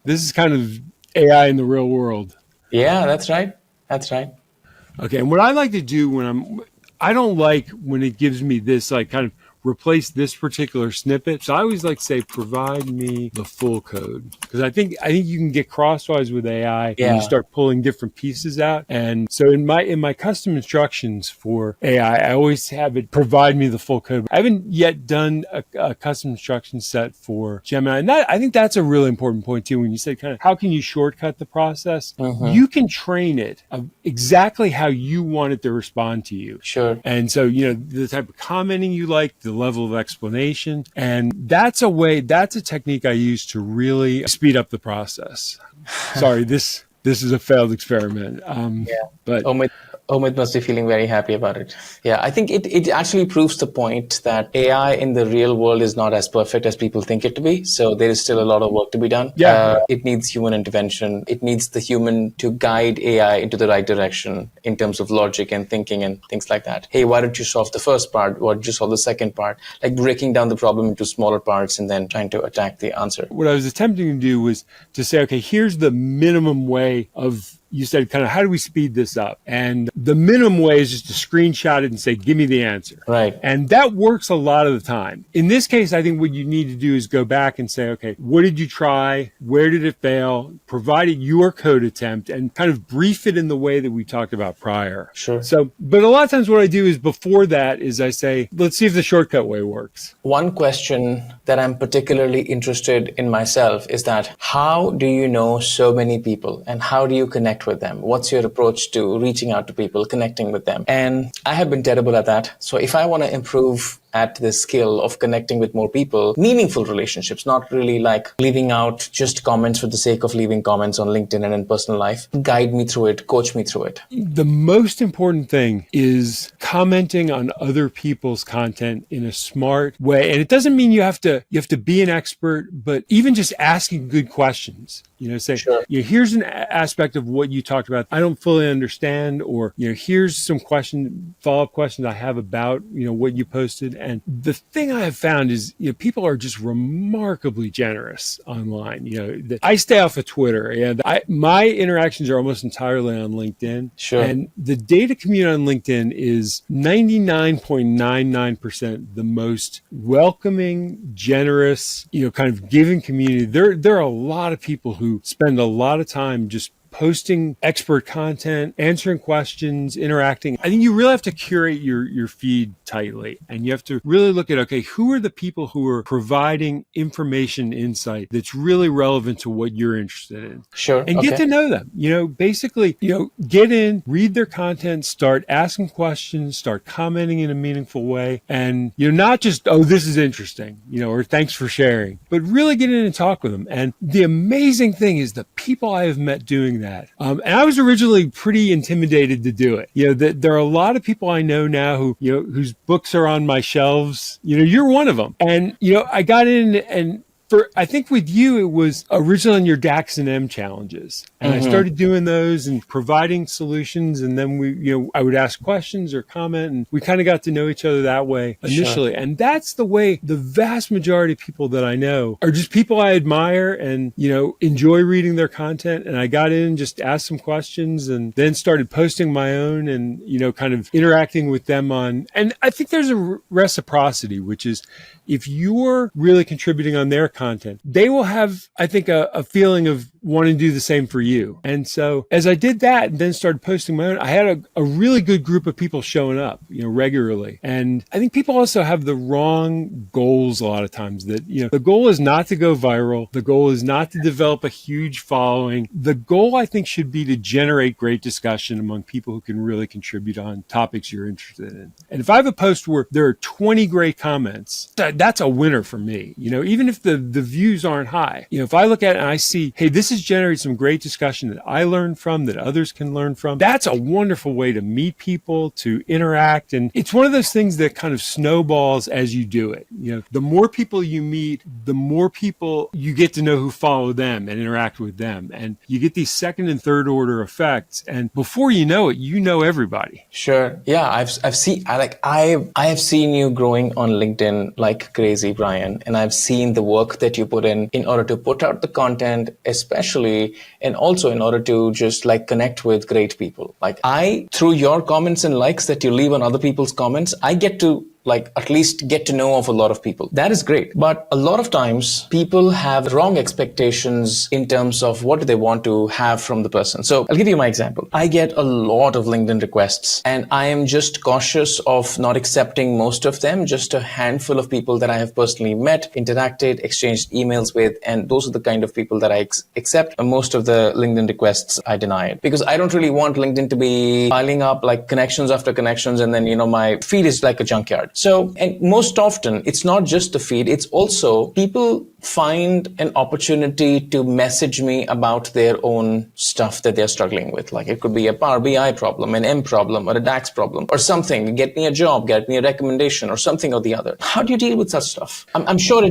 This is kind of AI in the real world. yeah, that's right. That's right. Okay, and what I like to do I don't like when it gives me this, like, kind of replace this particular snippet. So I always like to say, provide me the full code, because I think you can get crosswise with AI when you start pulling different pieces out. And so in my custom instructions for AI, I always have it provide me the full code. I haven't yet done a custom instruction set for Gemini, and I think that's a really important point too. When you say kind of how can you shortcut the process, you can train it of exactly how you want it to respond to you. Sure. And so the type of commenting you like, the level of explanation. And that's a technique I use to really speed up the process. Sorry, this is a failed experiment. But Omid must be feeling very happy about it. Yeah, I think it actually proves the point that AI in the real world is not as perfect as people think it to be. So there is still a lot of work to be done. It needs human intervention. It needs the human to guide AI into the right direction in terms of logic and thinking and things like that. Hey, why don't you solve the first part? Why don't you solve the second part? Like breaking down the problem into smaller parts and then trying to attack the answer. What I was attempting to do was to say, okay, here's the minimum way of, you said kind of how do we speed this up? And the minimum way is just to screenshot it and say, give me the answer. Right. And that works a lot of the time. In this case, I think what you need to do is go back and say, okay, what did you try? Where did it fail? Provide it your code attempt and kind of brief it in the way that we talked about prior. Sure. So, but a lot of times what I do is before that is I say, let's see if the shortcut way works. One question that I'm particularly interested in myself is that how do you know so many people and how do you connect with them? What's your approach to reaching out to people, connecting with them? And I have been terrible at that. So if I want to improve at the skill of connecting with more people, meaningful relationships, not really like leaving out just comments for the sake of leaving comments on LinkedIn and in personal life, guide me through it, coach me through it. The most important thing is commenting on other people's content in a smart way. And it doesn't mean you have to be an expert, but even just asking good questions. Say, Sure. Here's an aspect of what you talked about I don't fully understand, or here's some follow-up questions I have about what you posted. And the thing I have found is people are just remarkably generous online. I stay off of Twitter, and my interactions are almost entirely on LinkedIn. Sure. And the data community on LinkedIn is 99.99% the most welcoming, generous, kind of giving community. There are a lot of people who spend a lot of time just posting expert content, answering questions, interacting. I think you really have to curate your feed tightly, and you have to really look at, okay, who are the people who are providing information, insight that's really relevant to what you're interested in. Sure. And get to know them. Basically, get in, read their content, start asking questions, start commenting in a meaningful way. And, not just, oh, this is interesting, or thanks for sharing, but really get in and talk with them. And the amazing thing is the people I have met doing that. And I was originally pretty intimidated to do it. There are a lot of people I know now whose books are on my shelves. You're one of them. And, I got in and I think with you, it was originally in your DAX and M challenges. And I started doing those and providing solutions. And then I would ask questions or comment, and we kind of got to know each other that way initially. Sure. And that's the way the vast majority of people that I know are just people I admire and, enjoy reading their content. And I got in, just asked some questions, and then started posting my own and, kind of interacting with them and I think there's a reciprocity, which is if you're really contributing on their content, they will have, I think, a feeling of wanting to do the same for you. And so as I did that and then started posting my own, I had a really good group of people showing up, regularly. And I think people also have the wrong goals a lot of times that, the goal is not to go viral. The goal is not to develop a huge following. The goal, I think, should be to generate great discussion among people who can really contribute on topics you're interested in. And if I have a post where there are 20 great comments, that's a winner for me. Even if the views aren't high, if I look at it and I see, hey, this has generated some great discussion that I learned from, that others can learn from, that's a wonderful way to meet people, to interact. And it's one of those things that kind of snowballs as you do it. The more people you meet, the more people you get to know who follow them and interact with them. And you get these second and third order effects. And before you know it, you know everybody. Sure. Yeah. I have seen you growing on LinkedIn like crazy, Brian. And I've seen the work that you put in order to put out the content, especially, and also in order to just connect with great people. Through your comments and likes that you leave on other people's comments, I get to at least get to know of a lot of people. That is great. But a lot of times people have wrong expectations in terms of what do they want to have from the person. So I'll give you my example. I get a lot of LinkedIn requests and I am just cautious of not accepting most of them, just a handful of people that I have personally met, interacted, exchanged emails with, and those are the kind of people that I accept. And most of the LinkedIn requests I deny it because I don't really want LinkedIn to be piling up connections after connections and then, my feed is like a junkyard. So, and most often, it's not just the feed, it's also people find an opportunity to message me about their own stuff that they're struggling with. It could be a Power BI problem, an M problem, or a DAX problem, or something. Get me a job, get me a recommendation, or something or the other. How do you deal with such stuff? I'm sure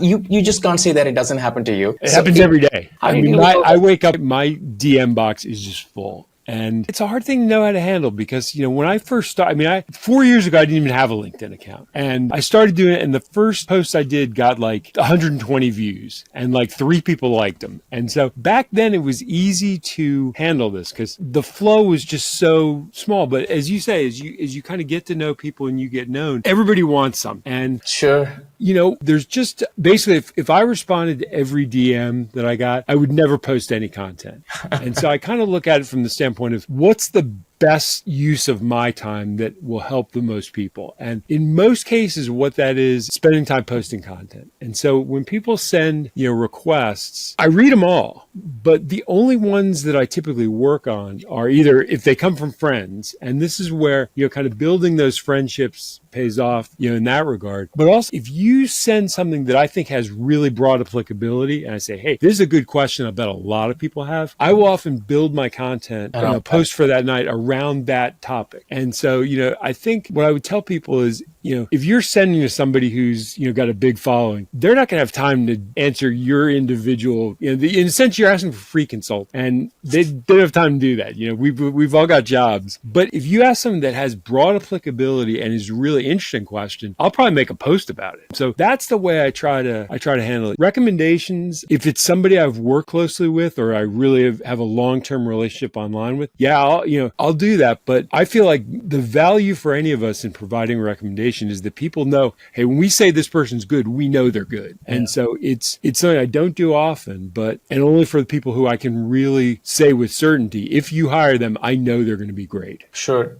you just can't say that it doesn't happen to you. It happens every day. I wake up, my DM box is just full. And it's a hard thing to know how to handle because, when I first started, 4 years ago, I didn't even have a LinkedIn account. And I started doing it. And the first post I did got 120 views and 3 people liked them. And so back then it was easy to handle this because the flow was just so small. But as you say, as you kind of get to know people and you get known, everybody wants some. And sure. There's just basically, if I responded to every DM that I got, I would never post any content. And so I kind of look at it from the standpoint of what's the best use of my time that will help the most people. And in most cases, what that is, spending time posting content. And so when people send, requests, I read them all, but the only ones that I typically work on are either if they come from friends, and this is where, kind of building those friendships pays off, in that regard. But also if you send something that I think has really broad applicability and I say, hey, this is a good question I bet a lot of people have, I will often build my content, post for that night around that topic. And so, I think what I would tell people is, if you're sending to somebody who's, got a big following, they're not going to have time to answer your individual, in a sense, you're asking for free consult and they don't have time to do that. We've all got jobs, but if you ask someone that has broad applicability and is a really interesting question, I'll probably make a post about it. So that's the way I try to handle it. Recommendations, if it's somebody I've worked closely with, or I really have a long-term relationship online with, I'll do that. But I feel like the value for any of us in providing recommendations reputation is that people know, hey, when we say this person's good, we know they're good. And so it's something I don't do often, and only for the people who I can really say with certainty, if you hire them, I know they're going to be great. Sure.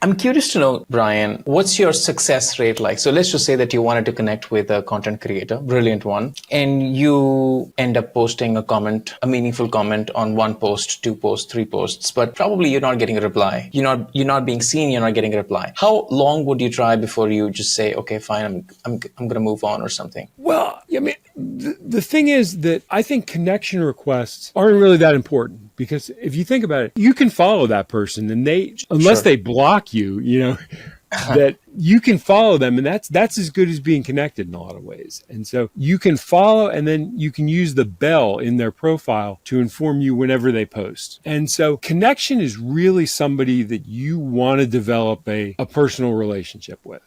I'm curious to know, Brian, what's your success rate like? So let's just say that you wanted to connect with a content creator, brilliant one, and you end up posting a meaningful comment on one post, 2 posts, 3 posts, but probably you're not getting a reply. You're not being seen, you're not getting a reply. How long would you try before you just say, okay, fine, I'm going to move on or something? Well, I mean, the thing is that I think connection requests aren't really that important, because if you think about it, you can follow that person, and unless they block you, that you can follow them, and that's as good as being connected in a lot of ways. And so you can follow, and then you can use the bell in their profile to inform you whenever they post. And so connection is really somebody that you want to develop a personal relationship with,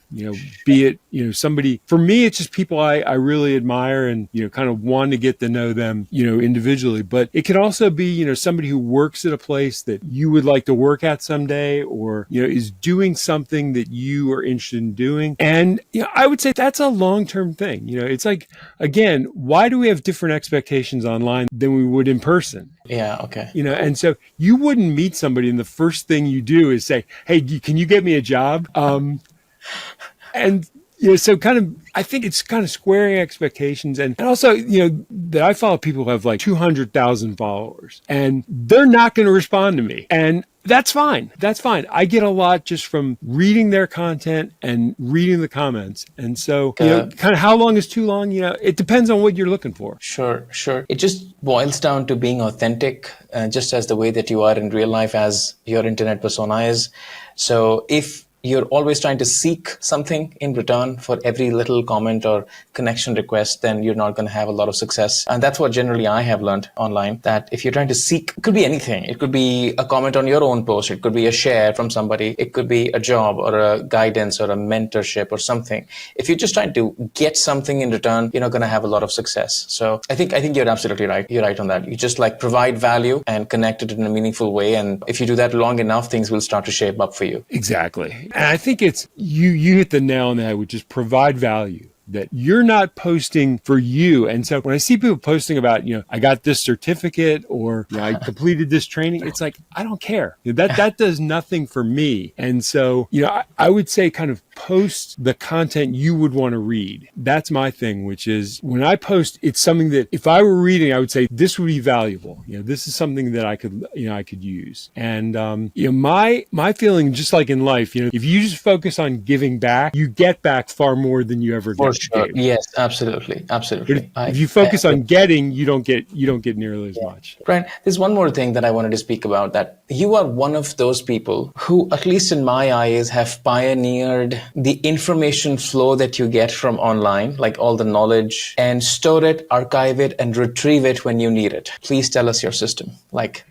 be it, somebody, for me, it's just people I really admire and, kind of want to get to know them, individually. But it can also be, somebody who works at a place that you would like to work at someday, or, is doing something that you are interested in doing. And I would say that's a long-term thing. It's like, again, why do we have different expectations online than we would in person? Yeah. Okay. And so you wouldn't meet somebody and the first thing you do is say, hey, can you get me a job? And so I think it's kind of squaring expectations. And also, that I follow people who have like 200,000 followers, and they're not going to respond to me. And that's fine. I get a lot just from reading their content and reading the comments. And so, kind of how long is too long? It depends on what you're looking for. Sure. It just boils down to being authentic, just as the way that you are in real life, as your internet persona is. So if you're always trying to seek something in return for every little comment or connection request, then you're not going to have a lot of success. And that's what generally I have learned online, that if you're trying to seek, it could be anything. It could be a comment on your own post. It could be a share from somebody. It could be a job or a guidance or a mentorship or something. If you're just trying to get something in return, you're not going to have a lot of success. So I think you're absolutely right. You're right on that. You just provide value and connect it in a meaningful way. And if you do that long enough, things will start to shape up for you. Exactly. And I think it's, you hit the nail on the head, which is provide value. That you're not posting for you. And so when I see people posting about, I got this certificate, or I completed this training, it's like, I don't care. That does nothing for me. And so, I would say kind of post the content you would want to read. That's my thing, which is when I post, it's something that if I were reading, I would say this would be valuable. This is something that I could use. And, my feeling, just like in life, if you just focus on giving back, you get back far more than you ever get. Sure. Yes, absolutely. If you focus on getting, you don't get nearly as much. Brian, there's one more thing that I wanted to speak about, that you are one of those people who, at least in my eyes, have pioneered the information flow that you get from online, like all the knowledge, and store it, archive it, and retrieve it when you need it. Please tell us your system.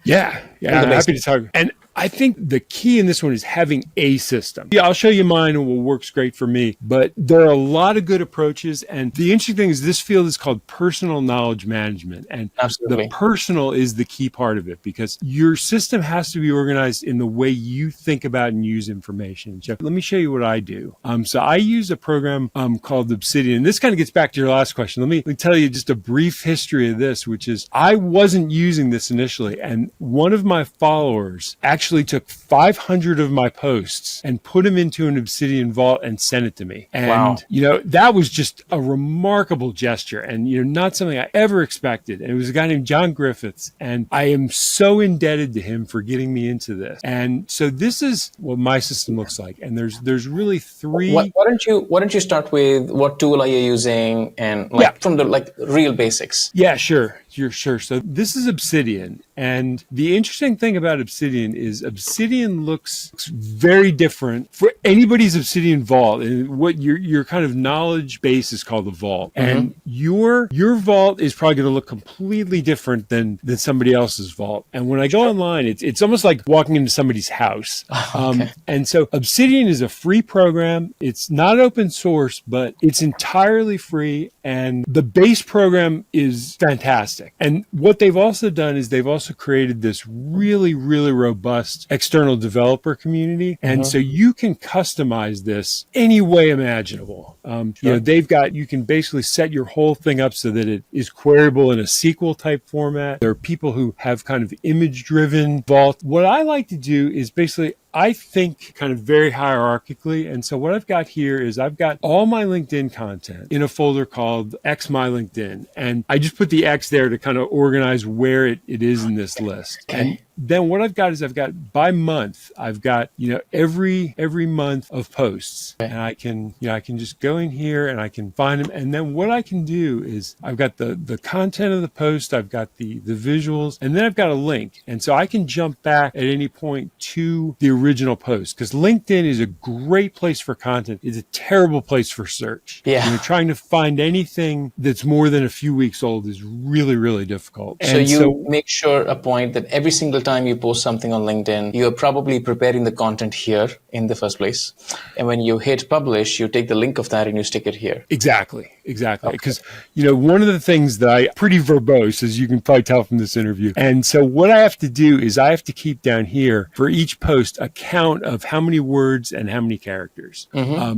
Yeah, I'm happy to talk. And I think the key in this one is having a system. Yeah, I'll show you mine and what works great for me, but there are a lot of good approaches. And the interesting thing is this field is called personal knowledge management. And Absolutely. The personal is the key part of it, because your system has to be organized in the way you think about and use information. So let me show you what I do. So I use a program called Obsidian. This kind of gets back to your last question. Let me tell you just a brief history of this, which is I wasn't using this initially. And one of my followers actually took 500 of my posts and put them into an Obsidian vault and sent it to me. And, Wow. That was just a remarkable gesture, and, not something I ever expected. And it was a guy named John Griffiths. And I am so indebted to him for getting me into this. And so this is what my system looks like. And there's really 3. Why don't you start with what tool are you using, and from the real basics? Yeah, sure. Sure. So this is Obsidian. And the interesting thing about Obsidian is Obsidian looks very different for anybody's Obsidian vault. And what your kind of knowledge base is called the vault. Mm-hmm. And your vault is probably going to look completely different than somebody else's vault. And when I go online, it's almost like walking into somebody's house. Okay. And so Obsidian is a free program. It's not open source, but it's entirely free. And the base program is fantastic. fantastic. And what they've also done is they've also created this really, really robust external developer community. And so you can customize this any way imaginable. You can basically set your whole thing up so that it is queryable in a SQL type format. There are people who have kind of image driven vault. What I like to do is basically I think kind of very hierarchically. And so what I've got here is I've got all my LinkedIn content in a folder called X My LinkedIn. And I just put the X there to kind of organize where it is in this list. Okay. And then what I've got by month, I've got, every month of posts. Okay. And I can just go in here and I can find them. And then what I can do is I've got the content of the post, I've got the visuals, and then I've got a link. And so I can jump back at any point to the original post, because LinkedIn is a great place for content. It's a terrible place for search. Yeah. Trying to find anything that's more than a few weeks old is really, really difficult. So you make sure a point that every single time you post something on LinkedIn, you're probably preparing the content here in the first place. And when you hit publish, you take the link of that and you stick it here. Exactly. Because, one of the things that I pretty verbose, as you can probably tell from this interview. And so what I have to do is I have to keep down here for each post a count of how many words and how many characters,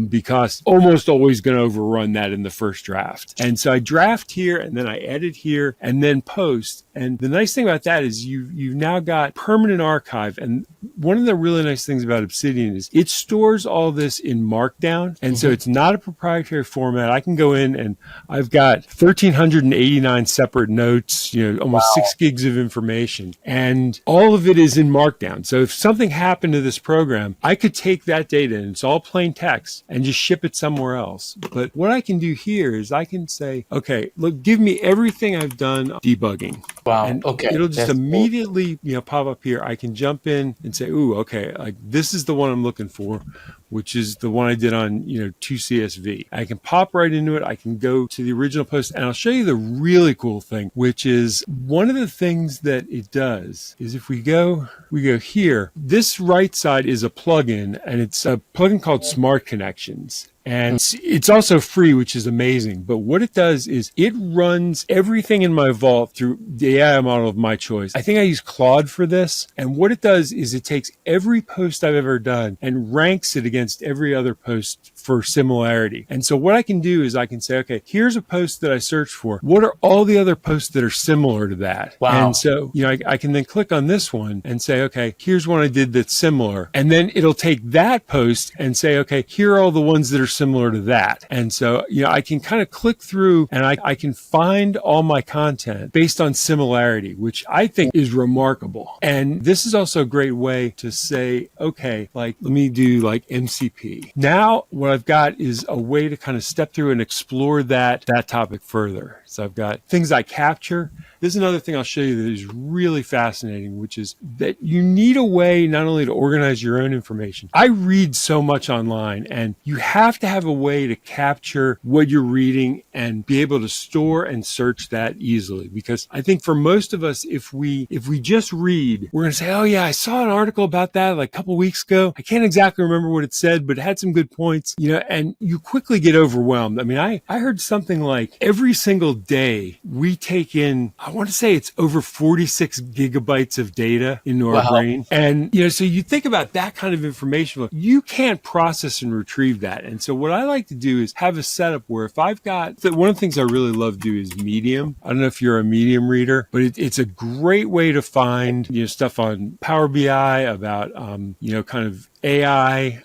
because almost always going to overrun that in the first draft. And so I draft here and then I edit here and then post. And the nice thing about that is you've now got permanent archive. And one of the really nice things about Obsidian is it stores all this in Markdown. And so it's not a proprietary format. I can go in and I've got 1,389 separate notes, almost 6 gigs of information. And all of it is in Markdown. So if something happened to this program, I could take that data and it's all plain text and just ship it somewhere else. But what I can do here is I can say, okay, look, give me everything I've done debugging. Wow. And okay. It'll just That's immediately, pop up here. I can jump in and say, ooh, okay, like this is the one I'm looking for, which is the one I did on, 2CSV. I can pop right into it. I can go to the original post and I'll show you the really cool thing, which is one of the things that it does is if we go here, this right side is a plugin and it's a plugin called Smart Connections. And it's also free, which is amazing. But what it does is it runs everything in my vault through the AI model of my choice. I think I use Claude for this. And what it does is it takes every post I've ever done and ranks it against every other post for similarity. And so what I can do is I can say, okay, here's a post that I searched for. What are all the other posts that are similar to that? Wow. And so, I can then click on this one and say, okay, here's one I did that's similar. And then it'll take that post and say, okay, here are all the ones that are similar to that. And so, I can kind of click through and I can find all my content based on similarity, which I think is remarkable. And this is also a great way to say, okay, like, let me do like MCP. Now, what I've got is a way to kind of step through and explore that topic further. So I've got things I capture. This is another thing I'll show you that is really fascinating, which is that you need a way not only to organize your own information. I read so much online and you have to have a way to capture what you're reading and be able to store and search that easily. Because I think for most of us, if we just read, we're going to say, oh yeah, I saw an article about that like a couple weeks ago. I can't exactly remember what it said, but it had some good points, and you quickly get overwhelmed. I mean, I heard something like every single day we take in, I want to say it's over 46 gigabytes of data into our brain. And, so you think about that kind of information, you can't process and retrieve that. And so what I like to do is have a setup where if I've got, one of the things I really love to do is Medium. I don't know if you're a Medium reader, but it's a great way to find, stuff on Power BI about, kind of AI.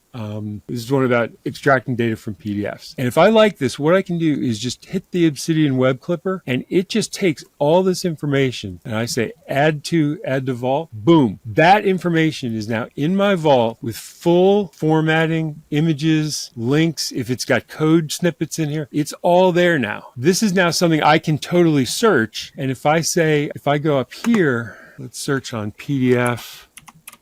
This is one about extracting data from PDFs. And if I like this, what I can do is just hit the Obsidian web clipper and it just takes all this information and I say add to vault. Boom. That information is now in my vault with full formatting, images, links. If it's got code snippets in here, it's all there now. This is now something I can totally search. And if I go up here, let's search on PDF.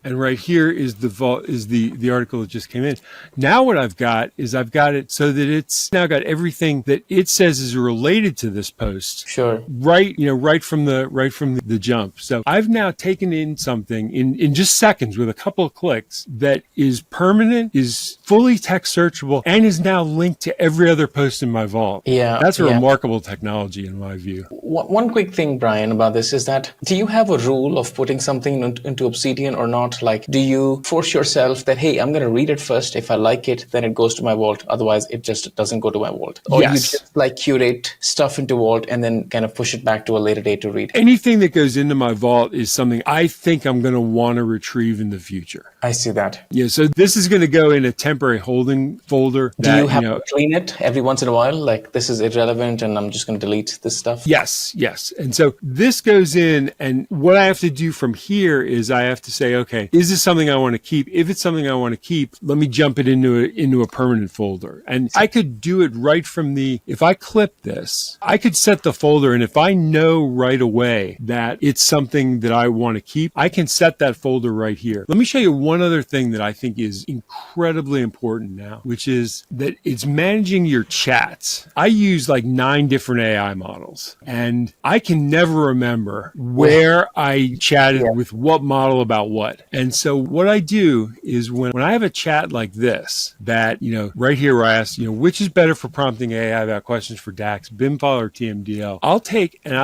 And right here is the vault, is the article that just came in. Now what I've got it so that it's now got everything that it says is related to this post. Sure. Right from the jump. So I've now taken in something in just seconds with a couple of clicks that is permanent, is fully text searchable, and is now linked to every other post in my vault. Yeah. That's a remarkable technology in my view. one quick thing, Brian, about this is that, do you have a rule of putting something into Obsidian or not? Like, do you force yourself that, hey, I'm going to read it first. If I like it, then it goes to my vault. Otherwise, it just doesn't go to my vault. Or you just like curate stuff into vault and then kind of push it back to a later date to read. Anything that goes into my vault is something I think I'm going to want to retrieve in the future. I see that. Yeah, so this is going to go in a temporary holding folder. Do you have to clean it every once in a while? Like, this is irrelevant and I'm just going to delete this stuff? Yes. And so this goes in, and what I have to do from here is I have to say, okay, is this something I want to keep? If it's something I want to keep, let me jump it into a permanent folder. And I could do it right from if I clip this, I could set the folder, and if I know right away that it's something that I want to keep, I can set that folder right here. Let me show you one other thing that I think is incredibly important now, which is that it's managing your chats. I use like 9 different AI models, and I can never remember where I chatted with what model about what. And so what I do is when I have a chat like this, that, right here where I ask, which is better for prompting AI about questions for DAX, BIM file or TMDL, I'll take, and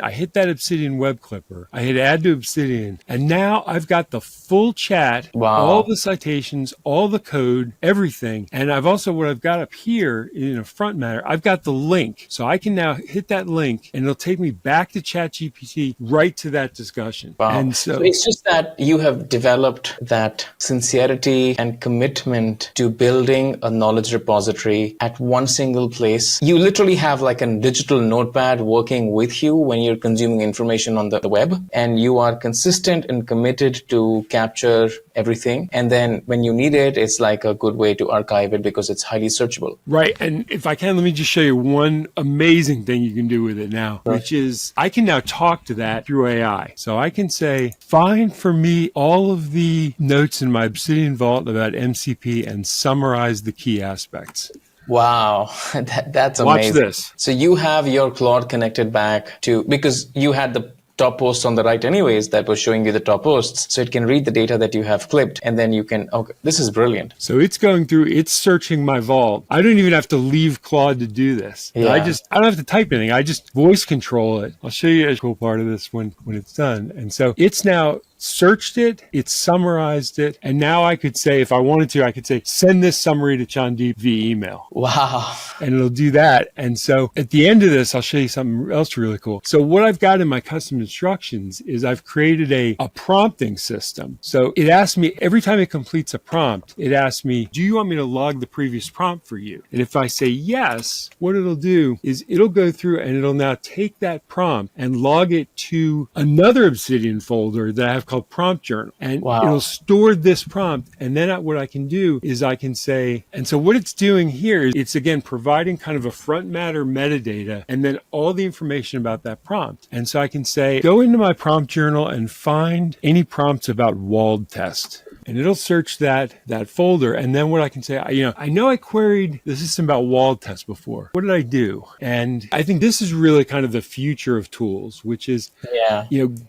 I hit that Obsidian web clipper, I hit add to Obsidian, and now I've got the full chat, all the citations, all the code, everything. And what I've got up here in a front matter, I've got the link. So I can now hit that link and it'll take me back to ChatGPT right to that discussion. Wow. And so it's just that you have developed that sincerity and commitment to building a knowledge repository at one single place. You literally have like a digital notepad working with you when you're consuming information on the web, and you are consistent and committed to capture everything. And then when you need it, it's like a good way to archive it because it's highly searchable. Right. And if I can, let me just show you one amazing thing you can do with it now, which is I can now talk to that through AI. So I can say, find for me all of the notes in my Obsidian Vault about MCP and summarize the key aspects. Wow, that's amazing. Watch this. So you have your Claude connected back to, because you had the top posts on the right anyways that was showing you the top posts, so it can read the data that you have clipped, and then you can, okay, this is brilliant. So it's going through, it's searching my vault. I don't even have to leave Claude to do this. Yeah. I don't have to type anything. I just voice control it. I'll show you a cool part of this when it's done. And so it's now searched it, it's summarized it, and now I could say, if I wanted to, I could say, send this summary to Chandeep via email. Wow. And it'll do that. And so at the end of this, I'll show you something else really cool. So what I've got in my custom instructions is I've created a prompting system. So it asks me, every time it completes a prompt, it asks me, do you want me to log the previous prompt for you? And if I say yes, what it'll do is it'll go through and it'll now take that prompt and log it to another Obsidian folder that I have called prompt journal, and it'll store this prompt. And then what I can do is I can say, and so what it's doing here is it's again providing kind of a front matter metadata and then all the information about that prompt. And so I can say, go into my prompt journal and find any prompts about walled test. And it'll search that folder. And then what I can say, I know I queried the system about walled test before. What did I do? And I think this is really kind of the future of tools, which is,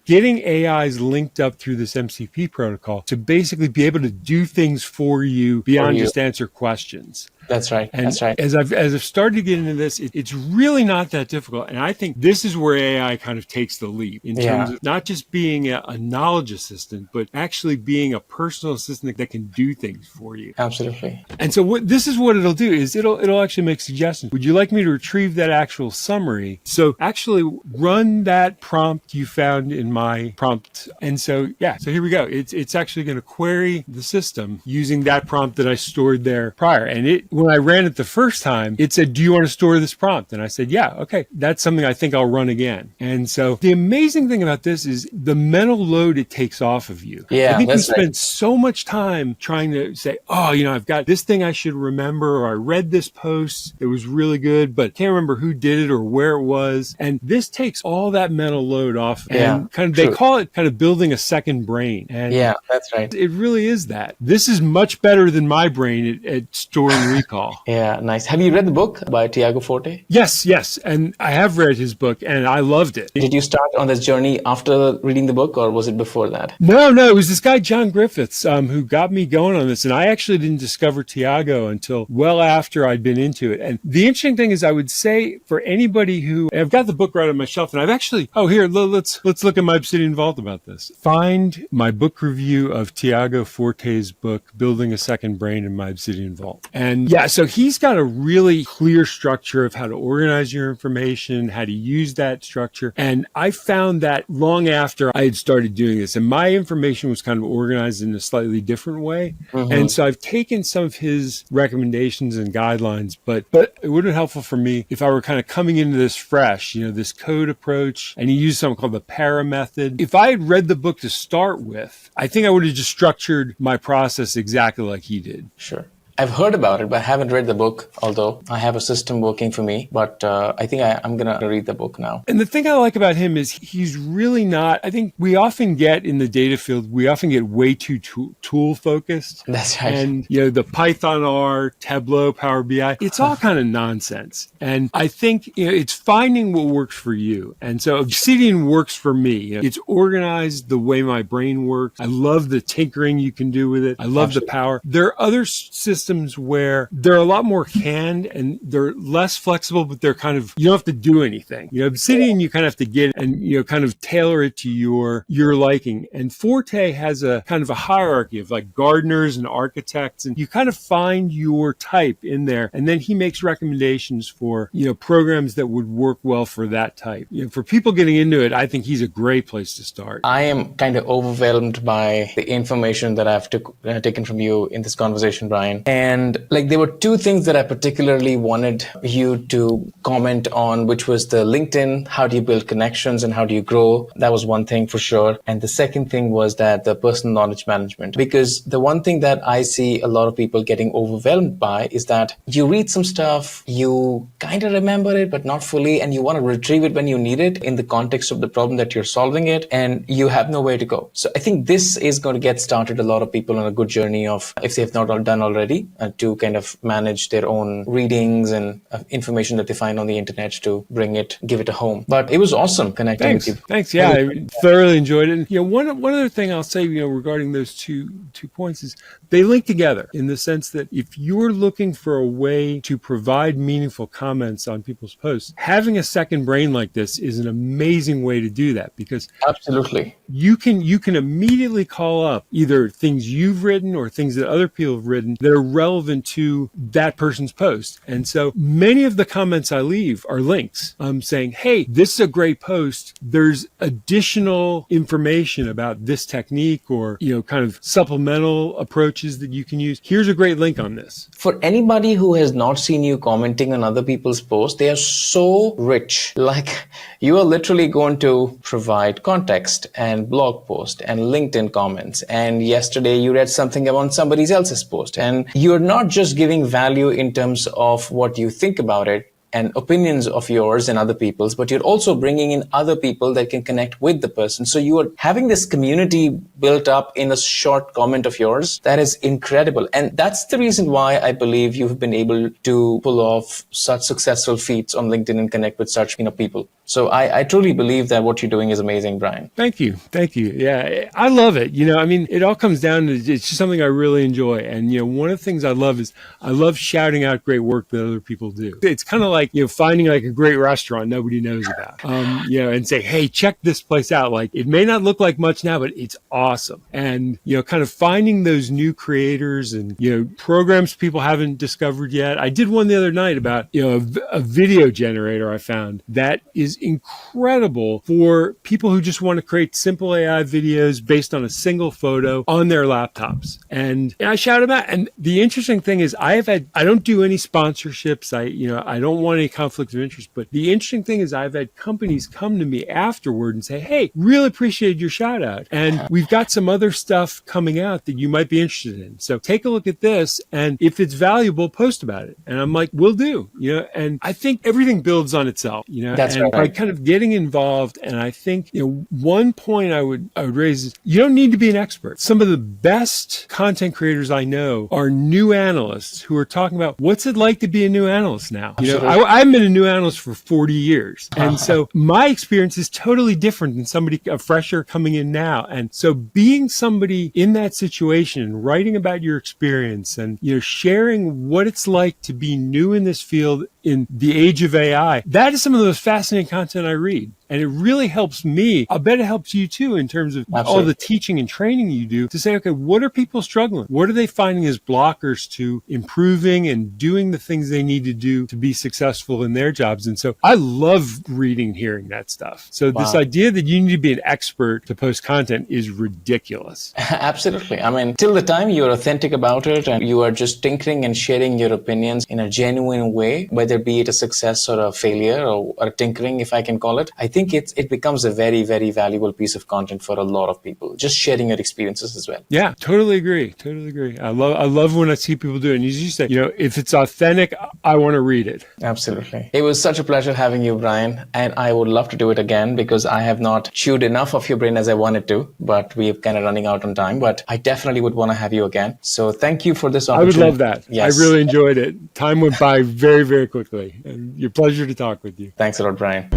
getting AIs linked up through this MCP protocol to basically be able to do things for you beyond just answer questions. That's right. And that's right. As I've started to get into this, it's really not that difficult. And I think this is where AI kind of takes the leap in terms of not just being a knowledge assistant, but actually being a personal assistant that can do things for you. Absolutely. And so this is what it'll do is it'll actually make suggestions. Would you like me to retrieve that actual summary? So actually run that prompt you found in my prompt. And so, so here we go. It's actually going to query the system using that prompt that I stored there prior. And when I ran it the first time, it said, do you want to store this prompt? And I said, yeah, okay, that's something I think I'll run again. And so the amazing thing about this is the mental load it takes off of you. Yeah, I think we spend so much time trying to say, I've got this thing I should remember, or I read this post, it was really good, but can't remember who did it or where it was. And this takes all that mental load off. And they call it kind of building a second brain. And that's right. it really is that. This is much better than my brain at storing call. Yeah, nice. Have you read the book by Tiago Forte? Yes. And I have read his book and I loved it. Did you start on this journey after reading the book, or was it before that? No, it was this guy, John Griffiths, who got me going on this. And I actually didn't discover Tiago until well after I'd been into it. And the interesting thing is I would say for anybody who, I've got the book right on my shelf and I've actually, here, let's look at my Obsidian Vault about this. Find my book review of Tiago Forte's book, Building a Second Brain, in my Obsidian Vault. And yeah, so he's got a really clear structure of how to organize your information, how to use that structure. And I found that long after I had started doing this, and my information was kind of organized in a slightly different way. Mm-hmm. And so I've taken some of his recommendations and guidelines, but it would have been helpful for me if I were kind of coming into this fresh, this code approach, and he used something called the para method. If I had read the book to start with, I think I would have just structured my process exactly like he did. Sure. I've heard about it, but I haven't read the book, although I have a system working for me. But I think I'm going to read the book now. And the thing I like about him is he's really not, I think we often get in the data field, we often get way too tool focused. That's right. And, the Python R, Tableau, Power BI, it's all kind of nonsense. And I think, it's finding what works for you. And so Obsidian works for me. It's organized the way my brain works. I love the tinkering you can do with it. I love the power. There are other systems where they're a lot more canned and they're less flexible, but they're kind of, you don't have to do anything. Obsidian, you kind of have to get and, kind of tailor it to your liking. And Forte has a kind of a hierarchy of like gardeners and architects, and you kind of find your type in there. And then he makes recommendations for, programs that would work well for that type. For people getting into it, I think he's a great place to start. I am kind of overwhelmed by the information that I've taken from you in this conversation, Brian. And there were two things that I particularly wanted you to comment on, which was the LinkedIn, how do you build connections and how do you grow? That was one thing for sure. And the second thing was that the personal knowledge management, because the one thing that I see a lot of people getting overwhelmed by is that you read some stuff, you kind of remember it, but not fully, and you want to retrieve it when you need it in the context of the problem that you're solving it, and you have no way to go. So I think this is going to get started a lot of people on a good journey of, if they have not done already, to kind of manage their own readings and information that they find on the internet to give it a home. But it was awesome connecting with you. Thanks. Yeah, I thoroughly enjoyed it. And, one other thing I'll say, regarding those two points is they link together in the sense that if you're looking for a way to provide meaningful comments on people's posts, having a second brain like this is an amazing way to do that, because absolutely you can immediately call up either things you've written or things that other people have written that are relevant to that person's post. And so many of the comments I leave are links. I'm saying, hey, this is a great post. There's additional information about this technique or, kind of supplemental approaches that you can use. Here's a great link on this. For anybody who has not seen you commenting on other people's posts, they are so rich. You are literally going to provide context and blog post and LinkedIn comments. And yesterday you read something about somebody else's post, and you're not just giving value in terms of what you think about it and opinions of yours and other people's, but you're also bringing in other people that can connect with the person. So you are having this community built up in a short comment of yours. That is incredible. And that's the reason why I believe you've been able to pull off such successful feats on LinkedIn and connect with such people. So I truly believe that what you're doing is amazing, Brian. Thank you. Yeah, I love it. It all comes down to, it's just something I really enjoy. And, one of the things I love is I love shouting out great work that other people do. It's kind of like, finding a great restaurant nobody knows about, and say, hey, check this place out. It may not look like much now, but it's awesome. And, kind of finding those new creators and, programs people haven't discovered yet. I did one the other night about, a video generator I found that is incredible for people who just want to create simple AI videos based on a single photo on their laptops. And I shout them out. And the interesting thing is I don't do any sponsorships. I don't want want any conflict of interest. But the interesting thing is I've had companies come to me afterward and say, hey, really appreciated your shout out. And we've got some other stuff coming out that you might be interested in. So take a look at this. And if it's valuable, post about it. And I'm like, will do, and I think everything builds on itself, That's and right. by kind of getting involved. And I think, one point I would raise is you don't need to be an expert. Some of the best content creators I know are new analysts who are talking about what's it like to be a new analyst now. I've been a new analyst for 40 years. And so my experience is totally different than a fresher coming in now. And so being somebody in that situation and writing about your experience and, sharing what it's like to be new in this field in the age of AI, that is some of the most fascinating content I read. And it really helps me. I'll bet it helps you too in terms of all the teaching and training you do to say, okay, what are people struggling? What are they finding as blockers to improving and doing the things they need to do to be successful in their jobs? And so I love reading and hearing that stuff. So this idea that you need to be an expert to post content is ridiculous. Absolutely. I mean, till the time you're authentic about it and you are just tinkering and sharing your opinions in a genuine way, whether be it a success or a failure or a tinkering, if I can call it, I think it becomes a very, very valuable piece of content for a lot of people, just sharing your experiences as well. Yeah, totally agree. I love when I see people do it. And as you say, if it's authentic, I want to read it. Absolutely. It was such a pleasure having you, Brian. And I would love to do it again because I have not chewed enough of your brain as I wanted to, but we're kind of running out on time. But I definitely would want to have you again. So thank you for this opportunity. I would love that. Yes. I really enjoyed it. Time went by very, very quickly. And your pleasure to talk with you. Thanks a lot, Brian.